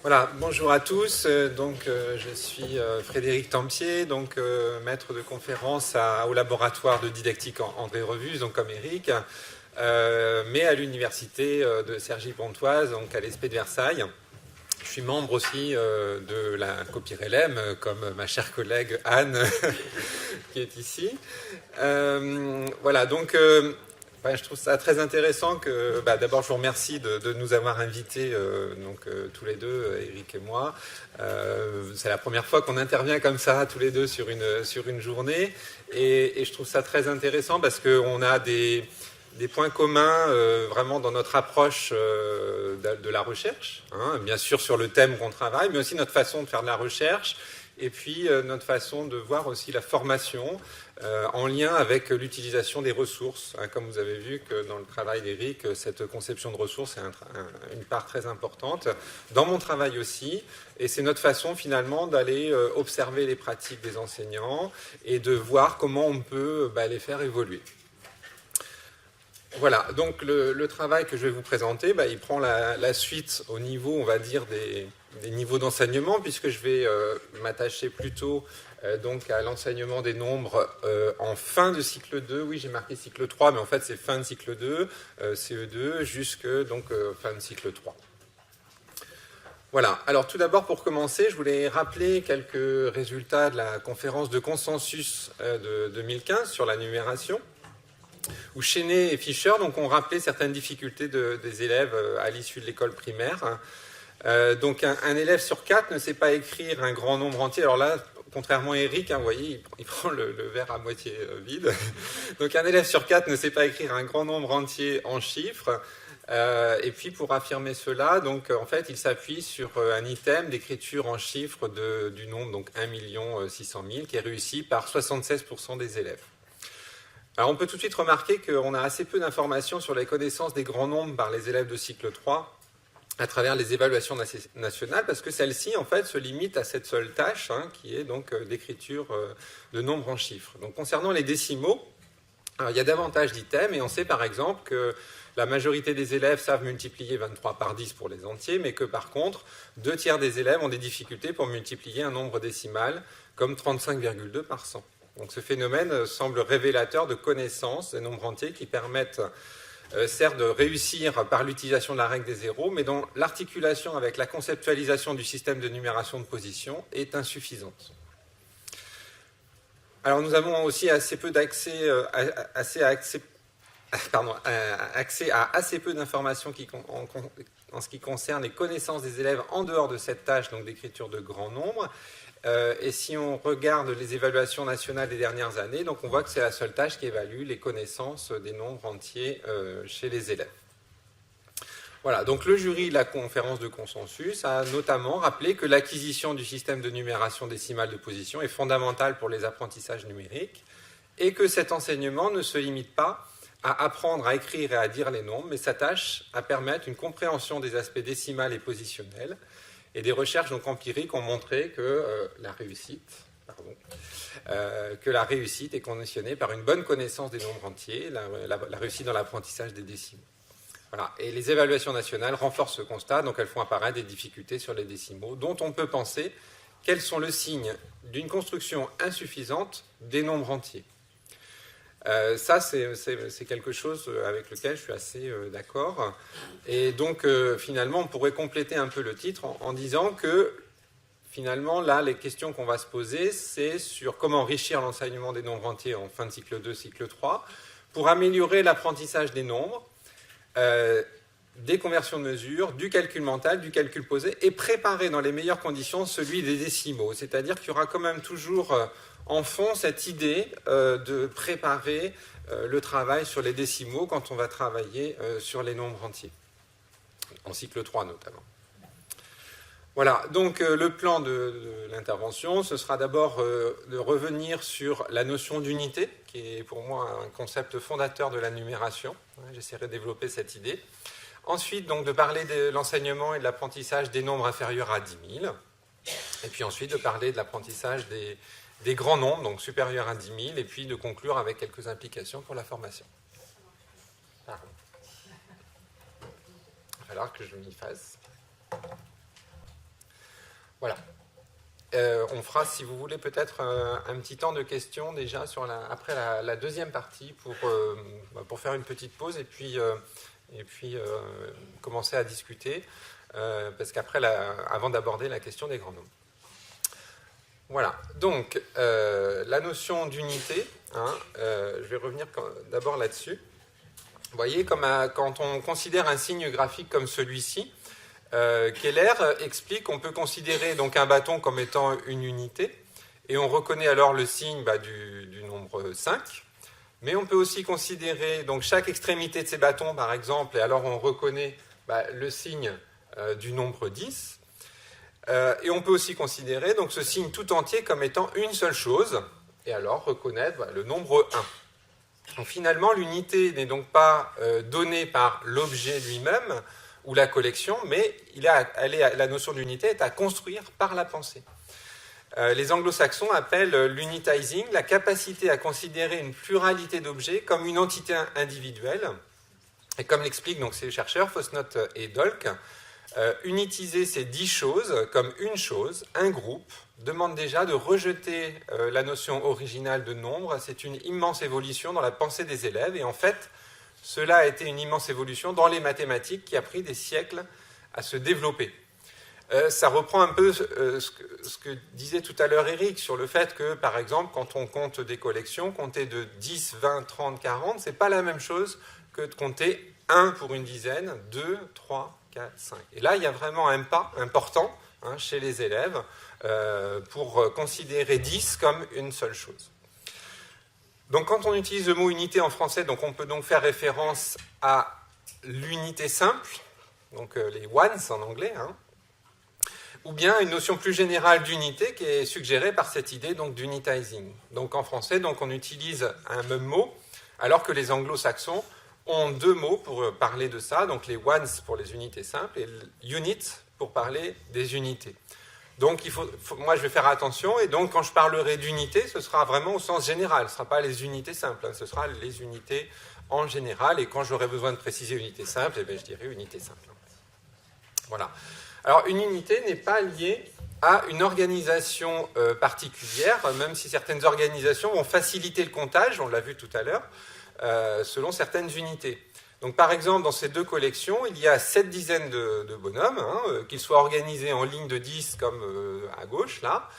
Voilà, bonjour à tous. Je suis Frédéric Tempier, maître de conférence au laboratoire de didactique André Revus, donc comme Eric, mais à l'université de Cergy-Pontoise, donc à l'ESP de Versailles. Je suis membre aussi de la Copyrelem, comme ma chère collègue Anne, qui est ici. Je trouve ça très intéressant que, d'abord, je vous remercie de nous avoir invités, tous les deux, Eric et moi. C'est la première fois qu'on intervient comme ça, tous les deux, sur une journée. Et je trouve ça très intéressant parce qu'on a des points communs vraiment dans notre approche de la recherche, hein, bien sûr sur le thème qu'on travaille, mais aussi notre façon de faire de la recherche, et puis notre façon de voir aussi la formation en lien avec l'utilisation des ressources. Hein, comme vous avez vu que dans le travail d'Éric, cette conception de ressources est une part très importante. Dans mon travail aussi, et c'est notre façon finalement d'aller observer les pratiques des enseignants et de voir comment on peut les faire évoluer. Voilà, donc le travail que je vais vous présenter, il prend la suite au niveau, on va dire, des niveaux d'enseignement, puisque je vais m'attacher plutôt à l'enseignement des nombres en fin de cycle 2. Oui, j'ai marqué cycle 3, mais en fait c'est fin de cycle 2, CE2, jusque fin de cycle 3. Voilà, alors tout d'abord pour commencer, je voulais rappeler quelques résultats de la conférence de consensus de 2015 sur la numération, où Chenet et Fischer ont rappelé certaines difficultés des élèves à l'issue de l'école primaire. Un élève sur 4 ne sait pas écrire un grand nombre entier. Alors là, contrairement à Eric, vous voyez, il prend le verre à moitié vide. Donc un élève sur 4 ne sait pas écrire un grand nombre entier en chiffres. Et puis pour affirmer cela, en fait, il s'appuie sur un item d'écriture en chiffres du nombre 1 600 000 qui est réussi par 76% des élèves. Alors on peut tout de suite remarquer qu'on a assez peu d'informations sur les connaissances des grands nombres par les élèves de cycle 3 à travers les évaluations nationales, parce que celles-ci, en fait, se limitent à cette seule tâche, qui est d'écriture de nombres en chiffres. Donc concernant les décimaux, alors, il y a davantage d'items, et on sait par exemple que la majorité des élèves savent multiplier 23 par 10 pour les entiers, mais que par contre, 2/3 des élèves ont des difficultés pour multiplier un nombre décimal, comme 35,2 par 100. Donc ce phénomène semble révélateur de connaissances des nombres entiers qui permettent, certes, de réussir par l'utilisation de la règle des zéros, mais dont l'articulation avec la conceptualisation du système de numération de position est insuffisante. Alors nous avons aussi assez peu accès à assez peu d'informations en ce qui concerne les connaissances des élèves en dehors de cette tâche d'écriture de grands nombres. Et si on regarde les évaluations nationales des dernières années, on voit que c'est la seule tâche qui évalue les connaissances des nombres entiers chez les élèves. Voilà, donc le jury de la conférence de consensus a notamment rappelé que l'acquisition du système de numération décimale de position est fondamentale pour les apprentissages numériques et que cet enseignement ne se limite pas à apprendre à écrire et à dire les nombres, mais s'attache à permettre une compréhension des aspects décimales et positionnels. Et des recherches empiriques ont montré que la réussite est conditionnée par une bonne connaissance des nombres entiers, la réussite dans l'apprentissage des décimaux. Voilà. Et les évaluations nationales renforcent ce constat, donc elles font apparaître des difficultés sur les décimaux, dont on peut penser qu'elles sont le signe d'une construction insuffisante des nombres entiers. Ça, c'est quelque chose avec lequel je suis assez d'accord. Et donc, finalement, on pourrait compléter un peu le titre en disant que, finalement, là, les questions qu'on va se poser, c'est sur comment enrichir l'enseignement des nombres entiers en fin de cycle 2, cycle 3, pour améliorer l'apprentissage des nombres, des conversions de mesures, du calcul mental, du calcul posé, et préparer dans les meilleures conditions celui des décimaux. C'est-à-dire qu'il y aura quand même toujours en fond cette idée de préparer le travail sur les décimaux quand on va travailler sur les nombres entiers, en cycle 3 notamment. Voilà, donc le plan de l'intervention, ce sera d'abord de revenir sur la notion d'unité, qui est pour moi un concept fondateur de la numération. J'essaierai de développer cette idée. Ensuite, donc, de parler de l'enseignement et de l'apprentissage des nombres inférieurs à 10 000. Et puis ensuite, de parler de l'apprentissage des grands nombres, donc supérieurs à 10 000, et puis de conclure avec quelques implications pour la formation. Pardon. Il va falloir que je m'y fasse. Voilà. On fera, si vous voulez, peut-être un petit temps de questions déjà après la deuxième partie pour faire une petite pause et puis commencer à discuter, parce qu'après, avant d'aborder la question des grands nombres. Voilà, donc la notion d'unité, je vais revenir d'abord là-dessus. Vous voyez, quand on considère un signe graphique comme celui-ci, Keller explique qu'on peut considérer donc un bâton comme étant une unité, et on reconnaît alors le signe du nombre 5, mais on peut aussi considérer donc chaque extrémité de ces bâtons, par exemple, et alors on reconnaît le signe du nombre 10, et on peut aussi considérer donc ce signe tout entier comme étant une seule chose, et alors reconnaître le nombre 1. Donc finalement, l'unité n'est donc pas donnée par l'objet lui-même ou la collection, mais la notion d'unité est à construire par la pensée. Les anglo-saxons appellent l'unitizing la capacité à considérer une pluralité d'objets comme une entité individuelle. Et comme l'expliquent donc ces chercheurs, Fosnot et Dolk, unitiser ces 10 choses comme une chose, un groupe, demande déjà de rejeter la notion originale de nombre. C'est une immense évolution dans la pensée des élèves, et en fait, cela a été une immense évolution dans les mathématiques qui a pris des siècles à se développer. Ça reprend un peu ce que disait tout à l'heure Eric sur le fait que, par exemple, quand on compte des collections, compter de 10, 20, 30, 40, ce n'est pas la même chose que de compter 1 pour une dizaine, 2, 3, 4, 5. Et là, il y a vraiment un pas important chez les élèves pour considérer 10 comme une seule chose. Donc quand on utilise le mot unité en français, donc on peut donc faire référence à l'unité simple, donc les ones en anglais, ou bien une notion plus générale d'unité qui est suggérée par cette idée donc d'unitizing. Donc en français, donc, on utilise un même mot, alors que les anglo-saxons ont 2 mots pour parler de ça, donc les ones pour les unités simples et unit pour parler des unités. Donc, moi, je vais faire attention, et donc, quand je parlerai d'unité, ce sera vraiment au sens général. Ce ne sera pas les unités simples, ce sera les unités en général, et quand j'aurai besoin de préciser unité simple, je dirai unité simple. Voilà. Alors, une unité n'est pas liée à une organisation particulière, même si certaines organisations vont faciliter le comptage, on l'a vu tout à l'heure, selon certaines unités. Donc, par exemple, dans ces 2 collections, il y a 7 dizaines de bonhommes, qu'ils soient organisés en ligne de 10 comme à gauche, là,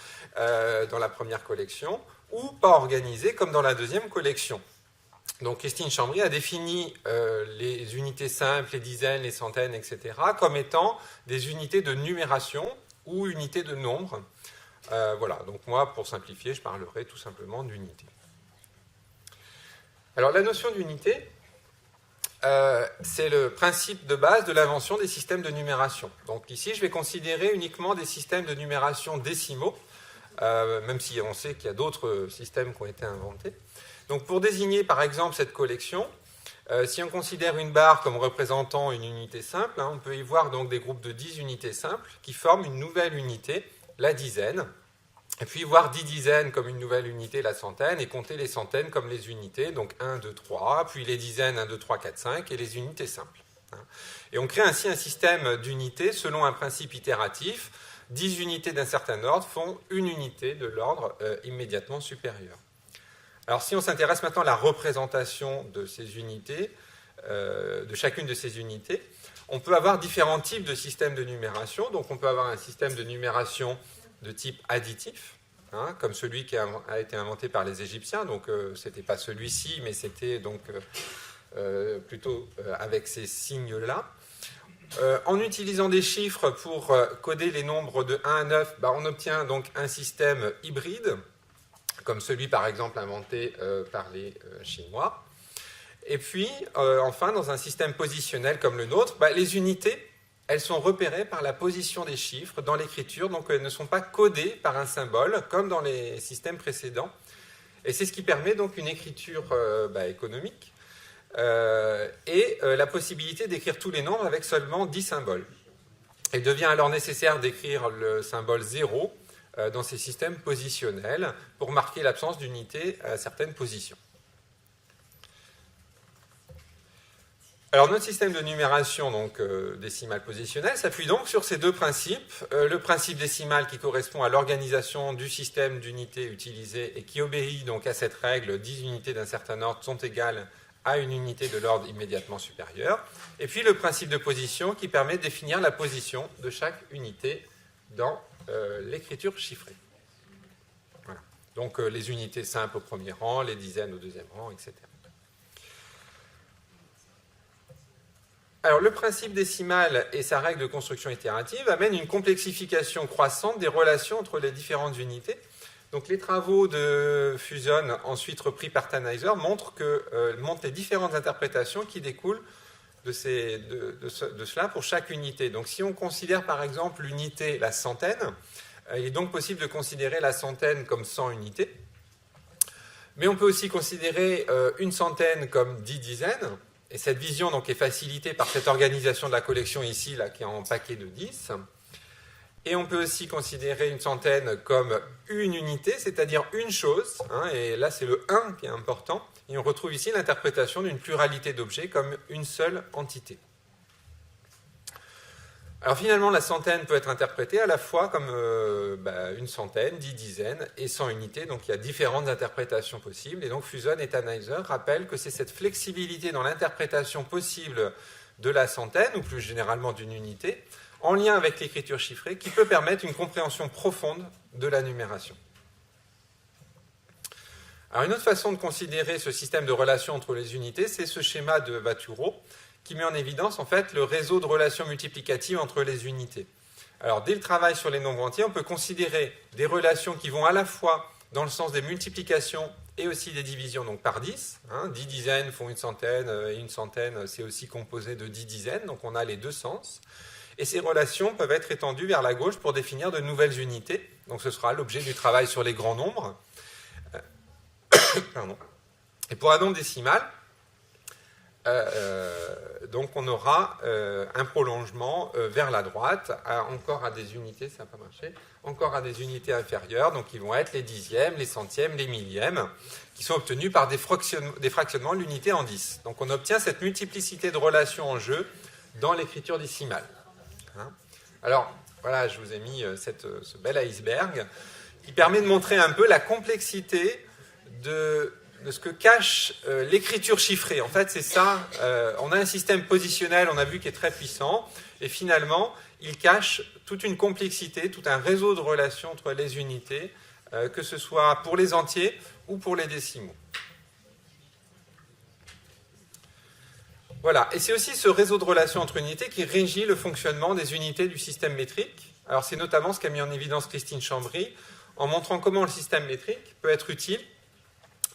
dans la première collection, ou pas organisés comme dans la deuxième collection. Donc, Christine Chambry a défini les unités simples, les dizaines, les centaines, etc., comme étant des unités de numération ou unités de nombre. Voilà, donc moi, pour simplifier, je parlerai tout simplement d'unité. Alors, la notion d'unité, c'est le principe de base de l'invention des systèmes de numération. Donc ici, je vais considérer uniquement des systèmes de numération décimaux, même si on sait qu'il y a d'autres systèmes qui ont été inventés. Donc pour désigner par exemple cette collection, si on considère une barre comme représentant une unité simple, on peut y voir donc des groupes de 10 unités simples qui forment une nouvelle unité, la dizaine, et puis voir 10 dizaines comme une nouvelle unité, la centaine, et compter les centaines comme les unités, donc 1, 2, 3, puis les dizaines, 1, 2, 3, 4, 5, et les unités simples. Et on crée ainsi un système d'unités selon un principe itératif. 10 unités d'un certain ordre font une unité de l'ordre immédiatement supérieur. Alors si on s'intéresse maintenant à la représentation de ces unités, de chacune de ces unités, on peut avoir différents types de systèmes de numération. Donc on peut avoir un système de numération de type additif, comme celui qui a été inventé par les Égyptiens. Donc, ce n'était pas celui-ci, mais c'était donc plutôt avec ces signes-là. En utilisant des chiffres pour coder les nombres de 1 à 9, on obtient donc un système hybride, comme celui, par exemple, inventé par les Chinois. Et puis, enfin, dans un système positionnel comme le nôtre, les unités, elles sont repérées par la position des chiffres dans l'écriture, donc elles ne sont pas codées par un symbole, comme dans les systèmes précédents. Et c'est ce qui permet donc une écriture économique et la possibilité d'écrire tous les nombres avec seulement 10 symboles. Il devient alors nécessaire d'écrire le symbole 0 dans ces systèmes positionnels pour marquer l'absence d'unité à certaines positions. Alors, notre système de numération donc, décimale positionnelle s'appuie donc sur ces deux principes. Le principe décimal qui correspond à l'organisation du système d'unités utilisées et qui obéit donc à cette règle, 10 unités d'un certain ordre sont égales à une unité de l'ordre immédiatement supérieur. Et puis le principe de position qui permet de définir la position de chaque unité dans l'écriture chiffrée. Voilà. Donc les unités simples au premier rang, les dizaines au deuxième rang, etc. Alors, le principe décimal et sa règle de construction itérative amènent une complexification croissante des relations entre les différentes unités. Donc, les travaux de Fuson, ensuite repris par Tannhäuser, montrent les différentes interprétations qui découlent de cela pour chaque unité. Donc, si on considère par exemple l'unité, la centaine, il est donc possible de considérer la centaine comme 100 unités. Mais on peut aussi considérer une centaine comme 10 dizaines. Et cette vision donc, est facilitée par cette organisation de la collection ici, là, qui est en paquet de 10. Et on peut aussi considérer une centaine comme une unité, c'est-à-dire une chose. Et là, c'est le 1 qui est important. Et on retrouve ici l'interprétation d'une pluralité d'objets comme une seule entité. Alors finalement, la centaine peut être interprétée à la fois comme une centaine, 10 dizaines et 100 unités. Donc il y a différentes interprétations possibles. Et donc Fuson et Tannhäuser rappellent que c'est cette flexibilité dans l'interprétation possible de la centaine, ou plus généralement d'une unité, en lien avec l'écriture chiffrée, qui peut permettre une compréhension profonde de la numération. Alors une autre façon de considérer ce système de relations entre les unités, c'est ce schéma de Vaturo, qui met en évidence en fait le réseau de relations multiplicatives entre les unités. Alors dès le travail sur les nombres entiers, on peut considérer des relations qui vont à la fois dans le sens des multiplications et aussi des divisions, donc par 10. 10 dizaines font une centaine, et une centaine c'est aussi composé de 10 dizaines, donc on a les deux sens. Et ces relations peuvent être étendues vers la gauche pour définir de nouvelles unités. Donc ce sera l'objet du travail sur les grands nombres. Pardon. Et pour un nombre décimal, donc on aura un prolongement vers la droite, encore à des unités, ça n'a pas marché, encore à des unités inférieures, donc qui vont être les dixièmes, les centièmes, les millièmes, qui sont obtenus par des fractionnements de l'unité en 10. Donc on obtient cette multiplicité de relations en jeu dans l'écriture décimale. Alors voilà, je vous ai mis ce bel iceberg qui permet de montrer un peu la complexité de ce que cache l'écriture chiffrée. En fait, c'est ça. On a un système positionnel, on a vu, qui est très puissant, et finalement, il cache toute une complexité, tout un réseau de relations entre les unités, que ce soit pour les entiers ou pour les décimaux. Voilà. Et c'est aussi ce réseau de relations entre unités qui régit le fonctionnement des unités du système métrique. Alors, c'est notamment ce qu'a mis en évidence Christine Chambry, en montrant comment le système métrique peut être utile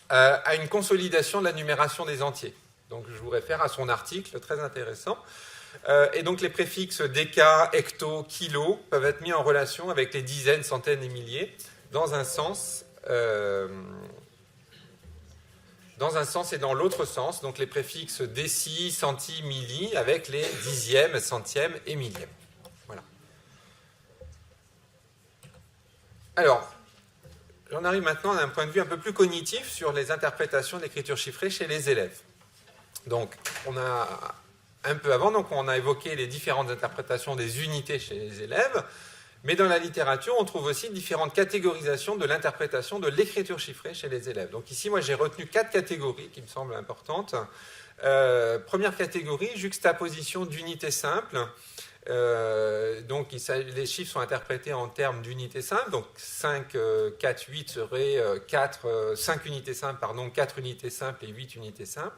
à une consolidation de la numération des entiers. Donc je vous réfère à son article, très intéressant. Et donc les préfixes déca, hecto, kilo peuvent être mis en relation avec les dizaines, centaines et milliers dans un sens et dans l'autre sens. Donc les préfixes déci, centi, milli avec les dixièmes, centièmes et millièmes. Voilà. Alors, j'en arrive maintenant à un point de vue un peu plus cognitif sur les interprétations de l'écriture chiffrée chez les élèves. Donc, on a un peu avant, donc on a évoqué les différentes interprétations des unités chez les élèves, mais dans la littérature, on trouve aussi différentes catégorisations de l'interprétation de l'écriture chiffrée chez les élèves. Donc ici, moi, j'ai retenu 4 catégories qui me semblent importantes. Première catégorie, juxtaposition d'unités simples. Donc les chiffres sont interprétés en termes d'unités simples, donc 5, 4, 8 serait 5 unités simples, 4 unités simples et 8 unités simples.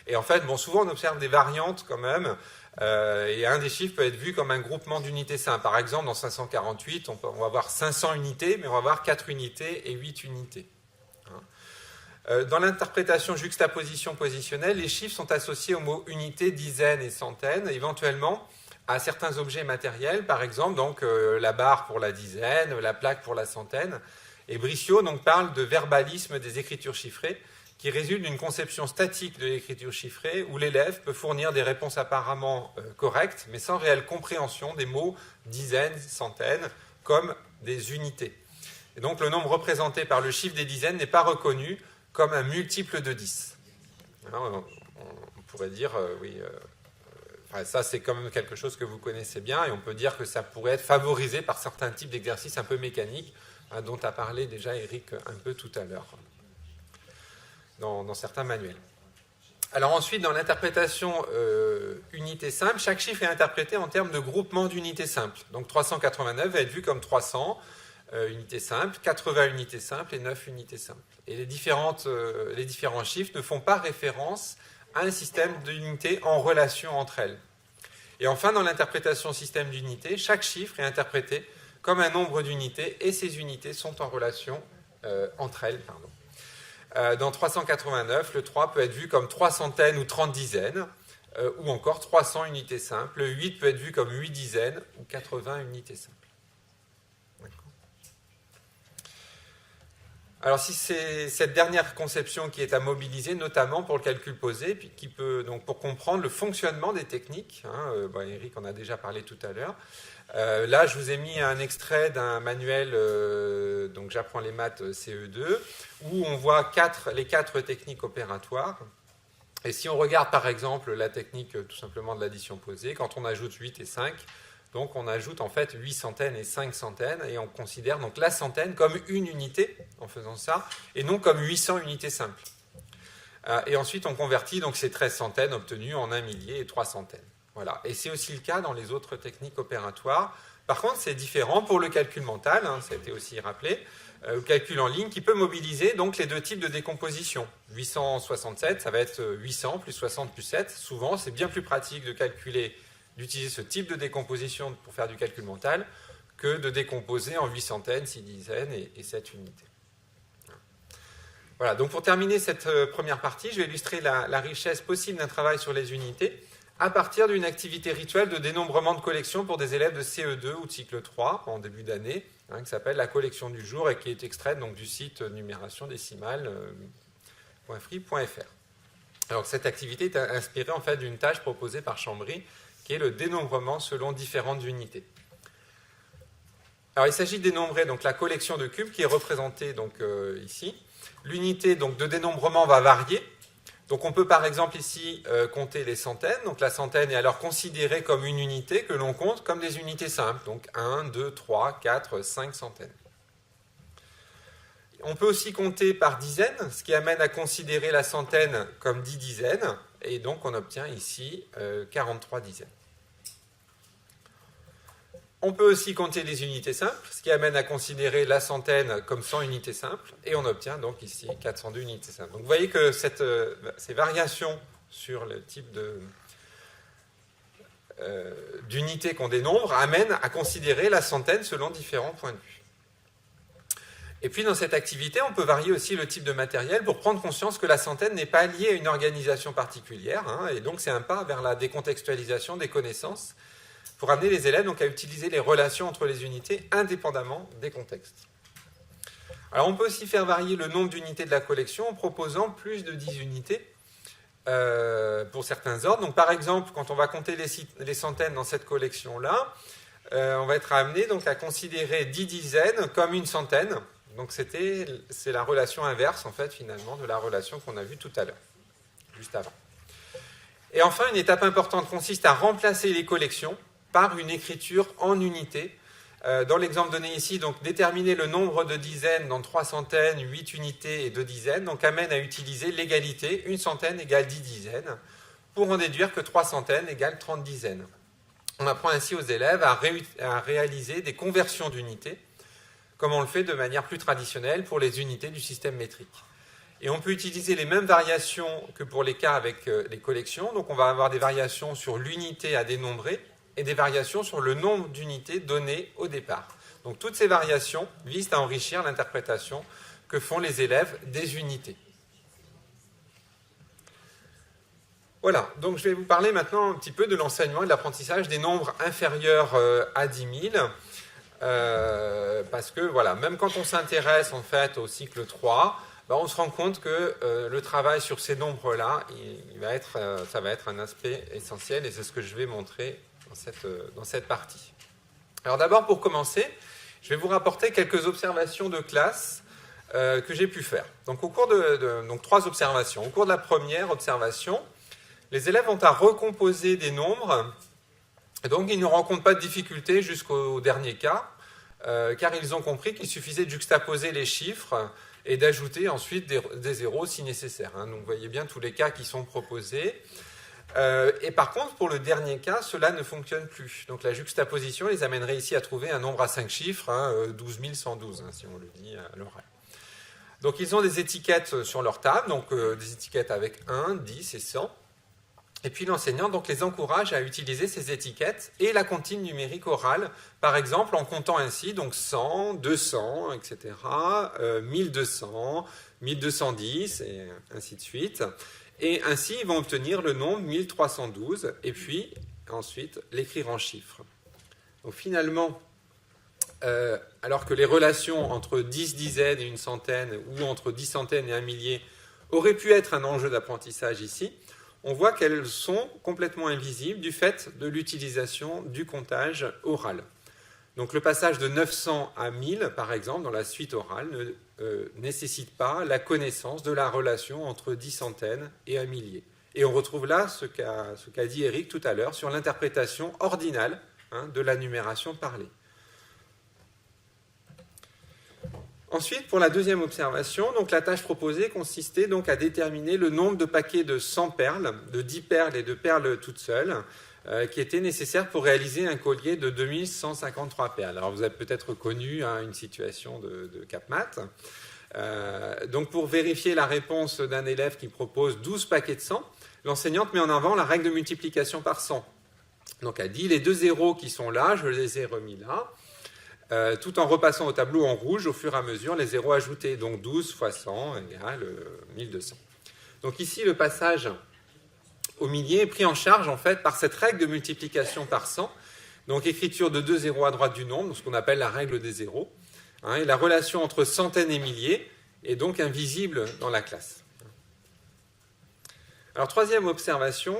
Et en fait, souvent on observe des variantes quand même, et un des chiffres peut être vu comme un groupement d'unités simples. Par exemple, dans 548, on va avoir 500 unités, mais on va avoir 4 unités et 8 unités. Dans l'interprétation juxtaposition positionnelle, les chiffres sont associés aux mots unité, dizaines et centaines, éventuellement à certains objets matériels, par exemple donc, la barre pour la dizaine, la plaque pour la centaine. Et Bricciot donc, parle de verbalisme des écritures chiffrées, qui résulte d'une conception statique de l'écriture chiffrée, où l'élève peut fournir des réponses apparemment correctes, mais sans réelle compréhension des mots dizaines, centaines, comme des unités. Et donc le nombre représenté par le chiffre des dizaines n'est pas reconnu comme un multiple de 10. Alors, on pourrait dire, Enfin, ça, c'est quand même quelque chose que vous connaissez bien, et on peut dire que ça pourrait être favorisé par certains types d'exercices un peu mécaniques, hein, dont a parlé déjà Eric un peu tout à l'heure, dans certains manuels. Alors ensuite, dans l'interprétation unité simple, chaque chiffre est interprété en termes de groupement d'unités simples. Donc 389 va être vu comme 300 unités simples, 80 unités simples et 9 unités simples. Et les différents chiffres ne font pas référence à un système d'unités en relation entre elles. Et enfin, dans l'interprétation système d'unités, chaque chiffre est interprété comme un nombre d'unités et ces unités sont en relation entre elles. Dans 389, le 3 peut être vu comme 3 centaines ou 30 dizaines, ou encore 300 unités simples. Le 8 peut être vu comme 8 dizaines ou 80 unités simples. Alors si c'est cette dernière conception qui est à mobiliser, notamment pour le calcul posé, puis qui peut, donc, pour comprendre le fonctionnement des techniques, hein, Eric en a déjà parlé tout à l'heure. Là, je vous ai mis un extrait d'un manuel, donc j'apprends les maths CE2, où on voit les 4 techniques opératoires. Et si on regarde par exemple la technique tout simplement de l'addition posée, quand on ajoute 8 et 5, donc on ajoute en fait 8 centaines et 5 centaines, et on considère donc la centaine comme une unité en faisant ça, et non comme 800 unités simples. Et ensuite on convertit donc ces 13 centaines obtenues en 1 millier et 3 centaines. Voilà. Et c'est aussi le cas dans les autres techniques opératoires. Par contre, c'est différent pour le calcul mental, hein, ça a été aussi rappelé, le calcul en ligne qui peut mobiliser donc les deux types de décomposition. 867, ça va être 800 plus 60 plus 7. Souvent, c'est bien plus pratique d'utiliser ce type de décomposition pour faire du calcul mental que de décomposer en 8 centaines, 6 dizaines et 7 unités. Voilà, donc pour terminer cette première partie, je vais illustrer la richesse possible d'un travail sur les unités à partir d'une activité rituelle de dénombrement de collection pour des élèves de CE2 ou de cycle 3 en début d'année, hein, qui s'appelle la collection du jour et qui est extraite donc, du site numération-décimale.free.fr. Alors cette activité est inspirée en fait d'une tâche proposée par Chambry, qui est le dénombrement selon différentes unités. Alors il s'agit de dénombrer donc, la collection de cubes qui est représentée donc, ici. L'unité donc, de dénombrement va varier. Donc on peut par exemple ici compter les centaines. Donc la centaine est alors considérée comme une unité que l'on compte comme des unités simples. Donc 1, 2, 3, 4, 5 centaines. On peut aussi compter par dizaines, ce qui amène à considérer la centaine comme 10 dizaines. Et donc on obtient ici 43 dizaines. On peut aussi compter les unités simples, ce qui amène à considérer la centaine comme 100 unités simples, et on obtient donc ici 402 unités simples. Donc vous voyez que ces variations sur le type d'unités qu'on dénombre amènent à considérer la centaine selon différents points de vue. Et puis dans cette activité, on peut varier aussi le type de matériel pour prendre conscience que la centaine n'est pas liée à une organisation particulière, hein, et donc c'est un pas vers la décontextualisation des connaissances, pour amener les élèves donc, à utiliser les relations entre les unités indépendamment des contextes. Alors on peut aussi faire varier le nombre d'unités de la collection en proposant plus de 10 unités pour certains ordres. Donc, par exemple, quand on va compter les centaines dans cette collection-là, on va être amené donc, à considérer 10 dizaines comme une centaine. Donc c'est la relation inverse en fait finalement de la relation qu'on a vue tout à l'heure, juste avant. Et enfin, une étape importante consiste à remplacer les collections par une écriture en unités. Dans l'exemple donné ici, donc, déterminer le nombre de dizaines dans 3 centaines, 8 unités et 2 dizaines, donc amène à utiliser l'égalité, une centaine égale 10 dizaines, pour en déduire que 3 centaines égale 30 dizaines. On apprend ainsi aux élèves à réaliser des conversions d'unités, comme on le fait de manière plus traditionnelle pour les unités du système métrique. Et on peut utiliser les mêmes variations que pour les cas avec les collections, donc on va avoir des variations sur l'unité à dénombrer, et des variations sur le nombre d'unités données au départ. Donc toutes ces variations visent à enrichir l'interprétation que font les élèves des unités. Voilà, donc je vais vous parler maintenant un petit peu de l'enseignement et de l'apprentissage des nombres inférieurs à 10 000. Parce que voilà, même quand on s'intéresse en fait au cycle 3, on se rend compte que le travail sur ces nombres-là, ça va être un aspect essentiel et c'est ce que je vais montrer dans cette partie. Alors d'abord, pour commencer, je vais vous rapporter quelques observations de classe que j'ai pu faire. Donc, donc 3 observations. Au cours de la première observation, les élèves ont à recomposer des nombres, et donc ils ne rencontrent pas de difficulté jusqu'au dernier cas, car ils ont compris qu'il suffisait de juxtaposer les chiffres et d'ajouter ensuite des zéros si nécessaire. Donc vous voyez bien tous les cas qui sont proposés. Et par contre, pour le dernier cas, cela ne fonctionne plus. Donc la juxtaposition les amènerait ici à trouver un nombre à 5 chiffres, 12 112, si on le dit à l'oral. Donc ils ont des étiquettes sur leur table, donc des étiquettes avec 1, 10 et 100. Et puis l'enseignant donc, les encourage à utiliser ces étiquettes et la comptine numérique orale, par exemple en comptant ainsi, donc 100, 200, etc., 1200, 1210, et ainsi de suite. Et ainsi, ils vont obtenir le nombre 1312, et puis ensuite l'écrire en chiffres. Donc finalement, alors que les relations entre 10 dizaines et une centaine, ou entre 10 centaines et un millier, auraient pu être un enjeu d'apprentissage ici, on voit qu'elles sont complètement invisibles du fait de l'utilisation du comptage oral. Donc le passage de 900 à 1000, par exemple, dans la suite orale, ne nécessite pas la connaissance de la relation entre 10 centaines et un millier. Et on retrouve là ce qu'a dit Eric tout à l'heure sur l'interprétation ordinale de la numération parlée. Ensuite, pour la deuxième observation, donc la tâche proposée consistait donc à déterminer le nombre de paquets de 100 perles, de 10 perles et de perles toutes seules, qui étaient nécessaires pour réaliser un collier de 2153 perles. Alors vous avez peut-être connu une situation de CapMath. Donc pour vérifier la réponse d'un élève qui propose 12 paquets de 100, l'enseignante met en avant la règle de multiplication par 100. Donc elle dit les deux zéros qui sont là, je les ai remis là. Tout en repassant au tableau en rouge au fur et à mesure les zéros ajoutés. Donc 12 fois 100 égale 1200. Donc ici, le passage au millier est pris en charge en fait par cette règle de multiplication par 100. Donc écriture de deux zéros à droite du nombre, ce qu'on appelle la règle des zéros. Et la relation entre centaines et milliers est donc invisible dans la classe. Alors troisième observation,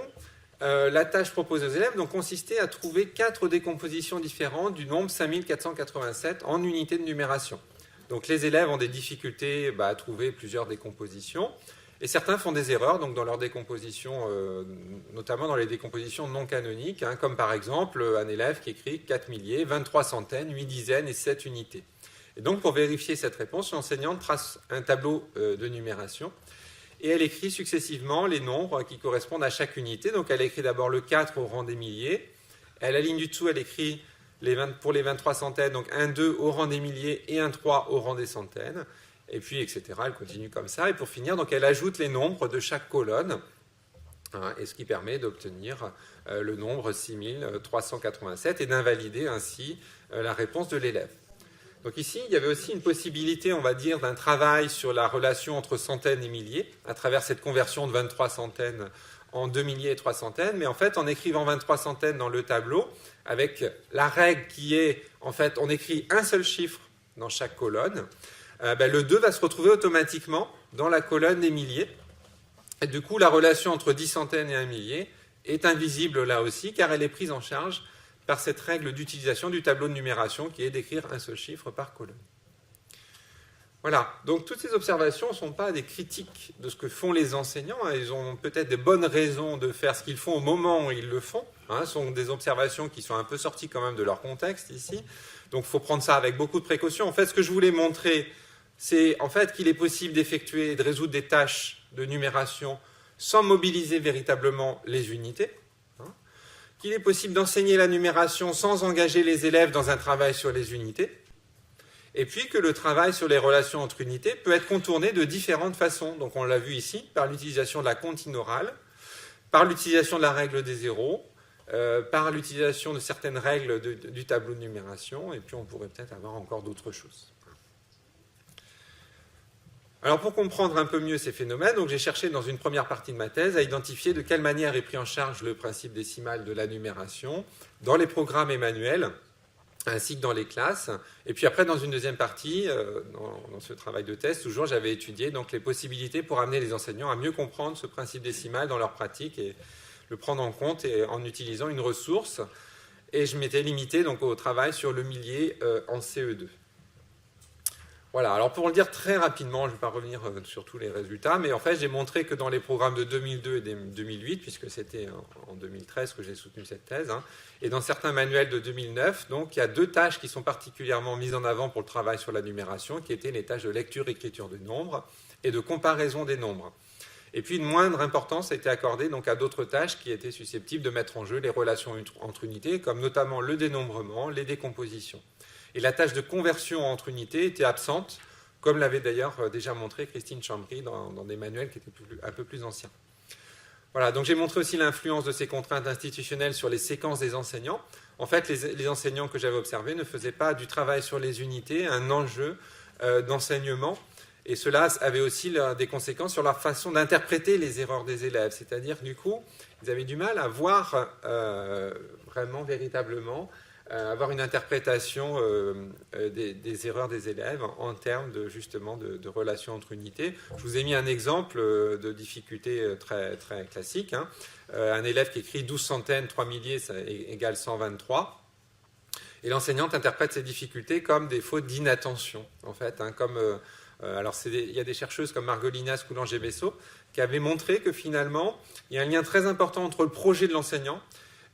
la tâche proposée aux élèves donc, consistait à trouver 4 décompositions différentes du nombre 5487 en unités de numération. Donc les élèves ont des difficultés à trouver plusieurs décompositions, et certains font des erreurs donc, dans leur décomposition, notamment dans les décompositions non canoniques, comme par exemple un élève qui écrit 4 milliers, 23 centaines, 8 dizaines et 7 unités. Et donc pour vérifier cette réponse, l'enseignante trace un tableau de numération, et elle écrit successivement les nombres qui correspondent à chaque unité. Donc elle écrit d'abord le 4 au rang des milliers. À la ligne du dessous, elle écrit pour les 23 centaines, donc un 2 au rang des milliers et un 3 au rang des centaines. Et puis, etc. Elle continue comme ça. Et pour finir, donc, elle ajoute les nombres de chaque colonne, et ce qui permet d'obtenir le nombre 6387 et d'invalider ainsi la réponse de l'élève. Donc ici, il y avait aussi une possibilité, on va dire, d'un travail sur la relation entre centaines et milliers, à travers cette conversion de 23 centaines en 2 milliers et 3 centaines, mais en fait, en écrivant 23 centaines dans le tableau, avec la règle qui est, en fait, on écrit un seul chiffre dans chaque colonne, le 2 va se retrouver automatiquement dans la colonne des milliers. Et du coup, la relation entre 10 centaines et 1 millier est invisible là aussi, car elle est prise en charge par cette règle d'utilisation du tableau de numération qui est d'écrire un seul chiffre par colonne. Voilà, donc toutes ces observations ne sont pas des critiques de ce que font les enseignants, ils ont peut-être des bonnes raisons de faire ce qu'ils font au moment où ils le font, ce sont des observations qui sont un peu sorties quand même de leur contexte ici, donc il faut prendre ça avec beaucoup de précaution. En fait, ce que je voulais montrer, c'est en fait qu'il est possible d'effectuer et de résoudre des tâches de numération sans mobiliser véritablement les unités, qu'il est possible d'enseigner la numération sans engager les élèves dans un travail sur les unités, et puis que le travail sur les relations entre unités peut être contourné de différentes façons. Donc on l'a vu ici, par l'utilisation de la comptine orale, par l'utilisation de la règle des zéros, par l'utilisation de certaines règles du tableau de numération, et puis on pourrait peut-être avoir encore d'autres choses. Alors pour comprendre un peu mieux ces phénomènes, donc j'ai cherché dans une première partie de ma thèse à identifier de quelle manière est pris en charge le principe décimal de la numération dans les programmes et manuels, ainsi que dans les classes. Et puis après, dans une deuxième partie, dans ce travail de thèse, toujours, j'avais étudié donc, les possibilités pour amener les enseignants à mieux comprendre ce principe décimal dans leur pratique et le prendre en compte en utilisant une ressource. Et je m'étais limité donc, au travail sur le millier en CE2. Voilà, alors pour le dire très rapidement, je ne vais pas revenir sur tous les résultats, mais en fait j'ai montré que dans les programmes de 2002 et 2008, puisque c'était en 2013 que j'ai soutenu cette thèse, hein, et dans certains manuels de 2009, donc il y a 2 tâches qui sont particulièrement mises en avant pour le travail sur la numération, qui étaient les tâches de lecture, écriture de nombres et de comparaison des nombres. Et puis une moindre importance a été accordée donc à d'autres tâches qui étaient susceptibles de mettre en jeu les relations entre unités, comme notamment le dénombrement, les décompositions. Et la tâche de conversion entre unités était absente, comme l'avait d'ailleurs déjà montré Christine Chambry dans des manuels qui étaient un peu plus anciens. Voilà, donc j'ai montré aussi l'influence de ces contraintes institutionnelles sur les séquences des enseignants. En fait, les enseignants que j'avais observés ne faisaient pas du travail sur les unités un enjeu d'enseignement, et cela avait aussi des conséquences sur leur façon d'interpréter les erreurs des élèves. C'est-à-dire, du coup, ils avaient du mal à voir vraiment, véritablement, avoir une interprétation des erreurs des élèves en termes justement de relations entre unités. Je vous ai mis un exemple de difficulté très, très classique. Hein. Un élève qui écrit 12 centaines, 3 milliers, ça égale 123. Et l'enseignante interprète ces difficultés comme des fautes d'inattention, en fait. Hein, alors, il y a des chercheuses comme Margolinas, Coulanger-Bessot qui avaient montré que finalement, il y a un lien très important entre le projet de l'enseignant,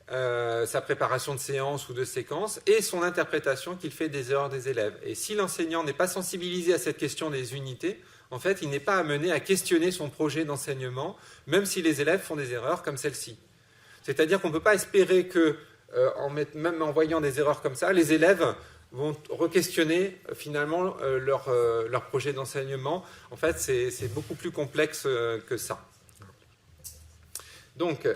sa préparation de séance ou de séquence et son interprétation qu'il fait des erreurs des élèves. Et si l'enseignant n'est pas sensibilisé à cette question des unités, en fait, il n'est pas amené à questionner son projet d'enseignement, même si les élèves font des erreurs comme celle-ci. C'est-à-dire qu'on ne peut pas espérer que, même en voyant des erreurs comme ça, les élèves vont re-questionner finalement leur projet d'enseignement. En fait, c'est beaucoup plus complexe que ça. Donc,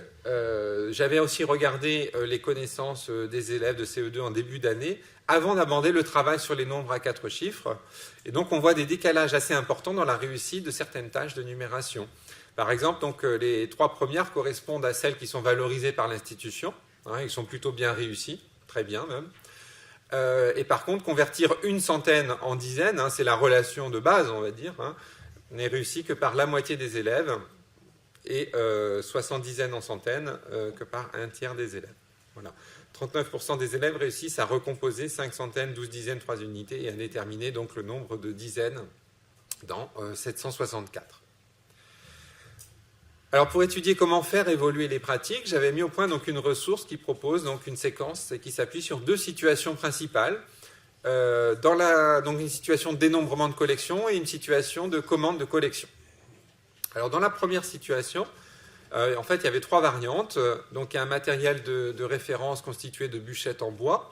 j'avais aussi regardé les connaissances des élèves de CE2 en début d'année, avant d'aborder le travail sur les nombres à 4 chiffres. Et donc, on voit des décalages assez importants dans la réussite de certaines tâches de numération. Par exemple, donc, les 3 premières correspondent à celles qui sont valorisées par l'institution. Hein, ils sont plutôt bien réussis, très bien même. Et par contre, convertir une centaine en dizaines, hein, c'est la relation de base, on va dire, hein, n'est réussi que par la moitié des élèves, et 60 dizaines en centaines que par un tiers des élèves. Voilà. 39% des élèves réussissent à recomposer 5 centaines, 12 dizaines, 3 unités et à déterminer donc le nombre de dizaines dans 764. Alors pour étudier comment faire évoluer les pratiques, j'avais mis au point donc une ressource qui propose donc une séquence qui s'appuie sur 2 situations principales. Donc une situation de dénombrement de collection et une situation de commande de collection. Alors dans la première situation, en fait il y avait 3 variantes. Donc il y a un matériel de référence constitué de bûchettes en bois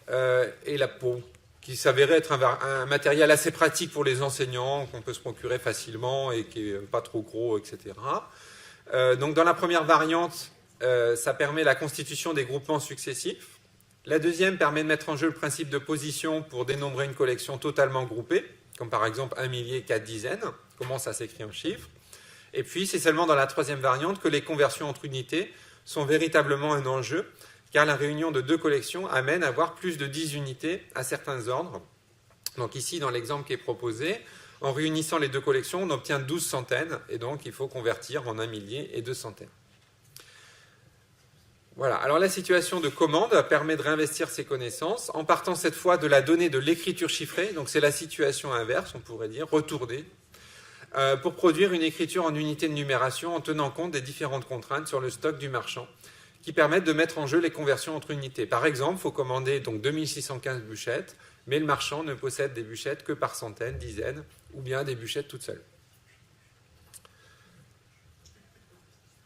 et qui s'avérait être un matériel assez pratique pour les enseignants, qu'on peut se procurer facilement et qui n'est pas trop gros, etc. Donc dans la première variante, ça permet la constitution des groupements successifs. La deuxième permet de mettre en jeu le principe de position pour dénombrer une collection totalement groupée, comme par exemple 1 millier, 4 dizaines, comment ça s'écrit en chiffres. Et puis c'est seulement dans la troisième variante que les conversions entre unités sont véritablement un enjeu, car la réunion de 2 collections amène à avoir plus de 10 unités à certains ordres. Donc ici, dans l'exemple qui est proposé, en réunissant les 2 collections, on obtient 12 centaines, et donc il faut convertir en 1 millier et 2 centaines. Voilà, alors la situation de commande permet de réinvestir ces connaissances en partant cette fois de la donnée de l'écriture chiffrée, donc c'est la situation inverse, on pourrait dire, retournée, pour produire une écriture en unité de numération en tenant compte des différentes contraintes sur le stock du marchand, qui permettent de mettre en jeu les conversions entre unités. Par exemple, il faut commander donc 2615 bûchettes, mais le marchand ne possède des bûchettes que par centaines, dizaines, ou bien des bûchettes toutes seules.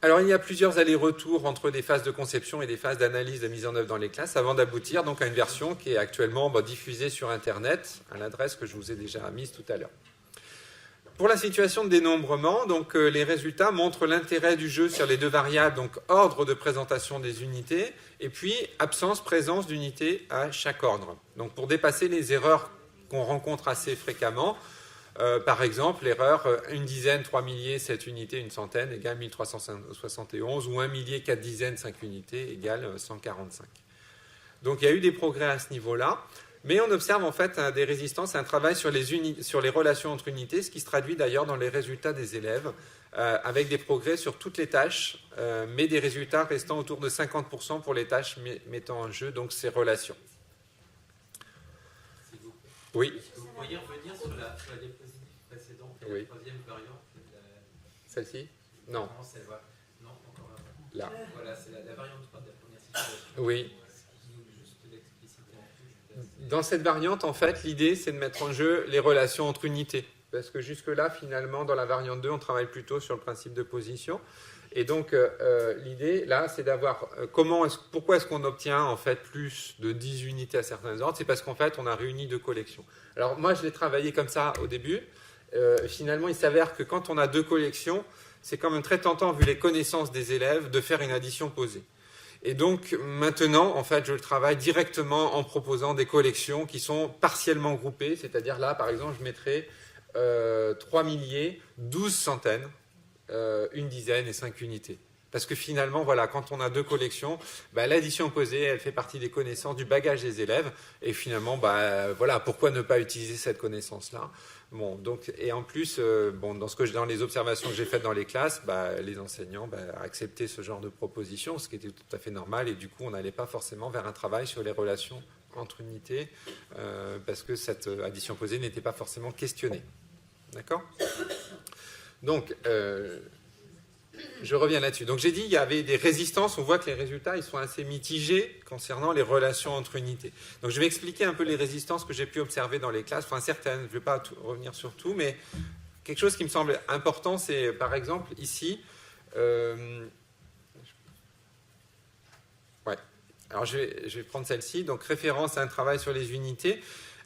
Alors, il y a plusieurs allers-retours entre des phases de conception et des phases d'analyse de mise en œuvre dans les classes avant d'aboutir donc à une version qui est actuellement diffusée sur Internet à l'adresse que je vous ai déjà mise tout à l'heure. Pour la situation de dénombrement, donc, les résultats montrent l'intérêt du jeu sur les 2 variables, donc ordre de présentation des unités, et puis absence-présence d'unités à chaque ordre. Donc pour dépasser les erreurs qu'on rencontre assez fréquemment, par exemple l'erreur 1 dizaine, 3 milliers, 7 unités, 1 centaine égale 1371, ou 1 millier, 4 dizaines, 5 unités égale 145. Donc il y a eu des progrès à ce niveau-là. Mais on observe en fait des résistances à un travail sur les relations entre unités, ce qui se traduit d'ailleurs dans les résultats des élèves, avec des progrès sur toutes les tâches, mais des résultats restant autour de 50% pour les tâches mettant en jeu donc ces relations. Oui. Est-ce que vous pourriez revenir sur la diapositive précédente, et Oui. la troisième variante Celle-ci? Non. Non, encore Là. Voilà, c'est la variante 3 de la première situation. Oui. Juste l'expliciter en plus. Dans cette variante, en fait, l'idée, c'est de mettre en jeu les relations entre unités. Parce que jusque-là, finalement, dans la variante 2, on travaille plutôt sur le principe de position. Et donc, l'idée, là, c'est d'avoir pourquoi est-ce qu'on obtient, en fait, plus de 10 unités à certains ordres? C'est parce qu'en fait, on a réuni deux collections. Alors, moi, je l'ai travaillé comme ça au début. Finalement, il s'avère que quand on a deux collections, c'est quand même très tentant, vu les connaissances des élèves, de faire une addition posée. Et donc, maintenant, en fait, je le travaille directement en proposant des collections qui sont partiellement groupées. C'est-à-dire là, par exemple, je mettrai 3 milliers, 12 centaines, une dizaine et 5 unités. Parce que finalement, voilà, quand on a deux collections, l'addition posée, elle fait partie des connaissances, du bagage des élèves. Et finalement, voilà, pourquoi ne pas utiliser cette connaissance-là? Bon, donc, et en plus, dans les observations que j'ai faites dans les classes, les enseignants acceptaient ce genre de proposition, ce qui était tout à fait normal. Et du coup, on n'allait pas forcément vers un travail sur les relations entre unités, parce que cette addition posée n'était pas forcément questionnée. D'accord? Donc, je reviens là-dessus. Donc, j'ai dit qu'il y avait des résistances. On voit que les résultats, ils sont assez mitigés concernant les relations entre unités. Donc, je vais expliquer un peu les résistances que j'ai pu observer dans les classes. Enfin, certaines, je ne vais pas revenir sur tout, mais quelque chose qui me semble important, c'est, par exemple, ici... Alors, je vais prendre celle-ci. Donc, référence à un travail sur les unités.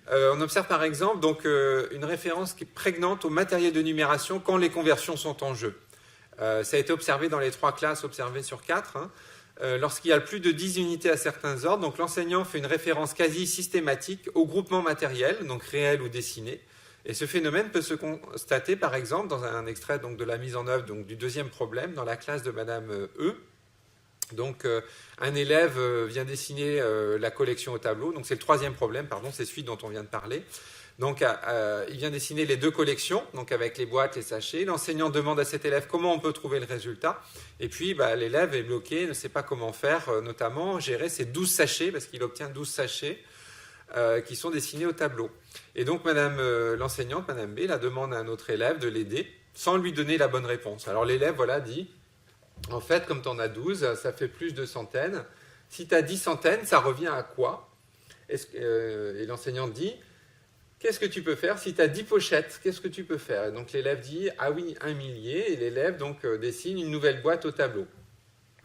On observe, par exemple, donc, une référence qui est prégnante au matériel de numération quand les conversions sont en jeu. Ça a été observé dans les 3 classes observées sur 4. Lorsqu'il y a plus de 10 unités à certains ordres, donc l'enseignant fait une référence quasi systématique au groupement matériel, donc réel ou dessiné. Et ce phénomène peut se constater, par exemple, dans un extrait donc, de la mise en œuvre donc, du deuxième problème, dans la classe de Madame E. Donc, un élève vient dessiner la collection au tableau. Donc, c'est le 3e problème, pardon, c'est celui dont on vient de parler. Donc, il vient dessiner les 2 collections, donc avec les boîtes, les sachets. L'enseignant demande à cet élève comment on peut trouver le résultat. Et puis, l'élève est bloqué, ne sait pas comment faire, notamment gérer ces 12 sachets, parce qu'il obtient 12 sachets qui sont dessinés au tableau. Et donc, l'enseignante, Madame B, la demande à un autre élève de l'aider, sans lui donner la bonne réponse. Alors, l'élève, dit, en fait, comme tu en as 12, ça fait plus de centaines. Si tu as 10 centaines, ça revient à quoi? Et l'enseignante dit... Qu'est-ce que tu peux faire? Si tu as 10 pochettes, qu'est-ce que tu peux faire? Et donc l'élève dit, ah oui, 1 millier, et l'élève donc dessine une nouvelle boîte au tableau.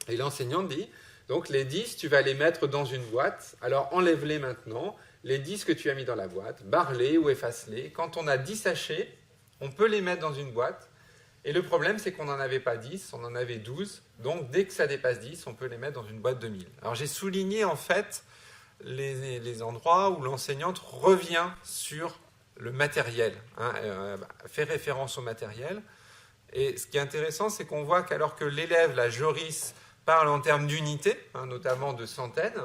Et l'enseignant dit, donc les 10, tu vas les mettre dans une boîte, alors enlève-les maintenant, les 10 que tu as mis dans la boîte, barre-les ou efface-les. Quand on a 10 sachets, on peut les mettre dans une boîte, et le problème c'est qu'on n'en avait pas 10, on en avait 12, donc dès que ça dépasse 10, on peut les mettre dans une boîte de 1000. Alors j'ai souligné en fait les endroits où l'enseignante revient sur le matériel, fait référence au matériel. Et ce qui est intéressant, c'est qu'on voit qu'alors que l'élève, la Joris, parle en termes d'unités, notamment de centaines,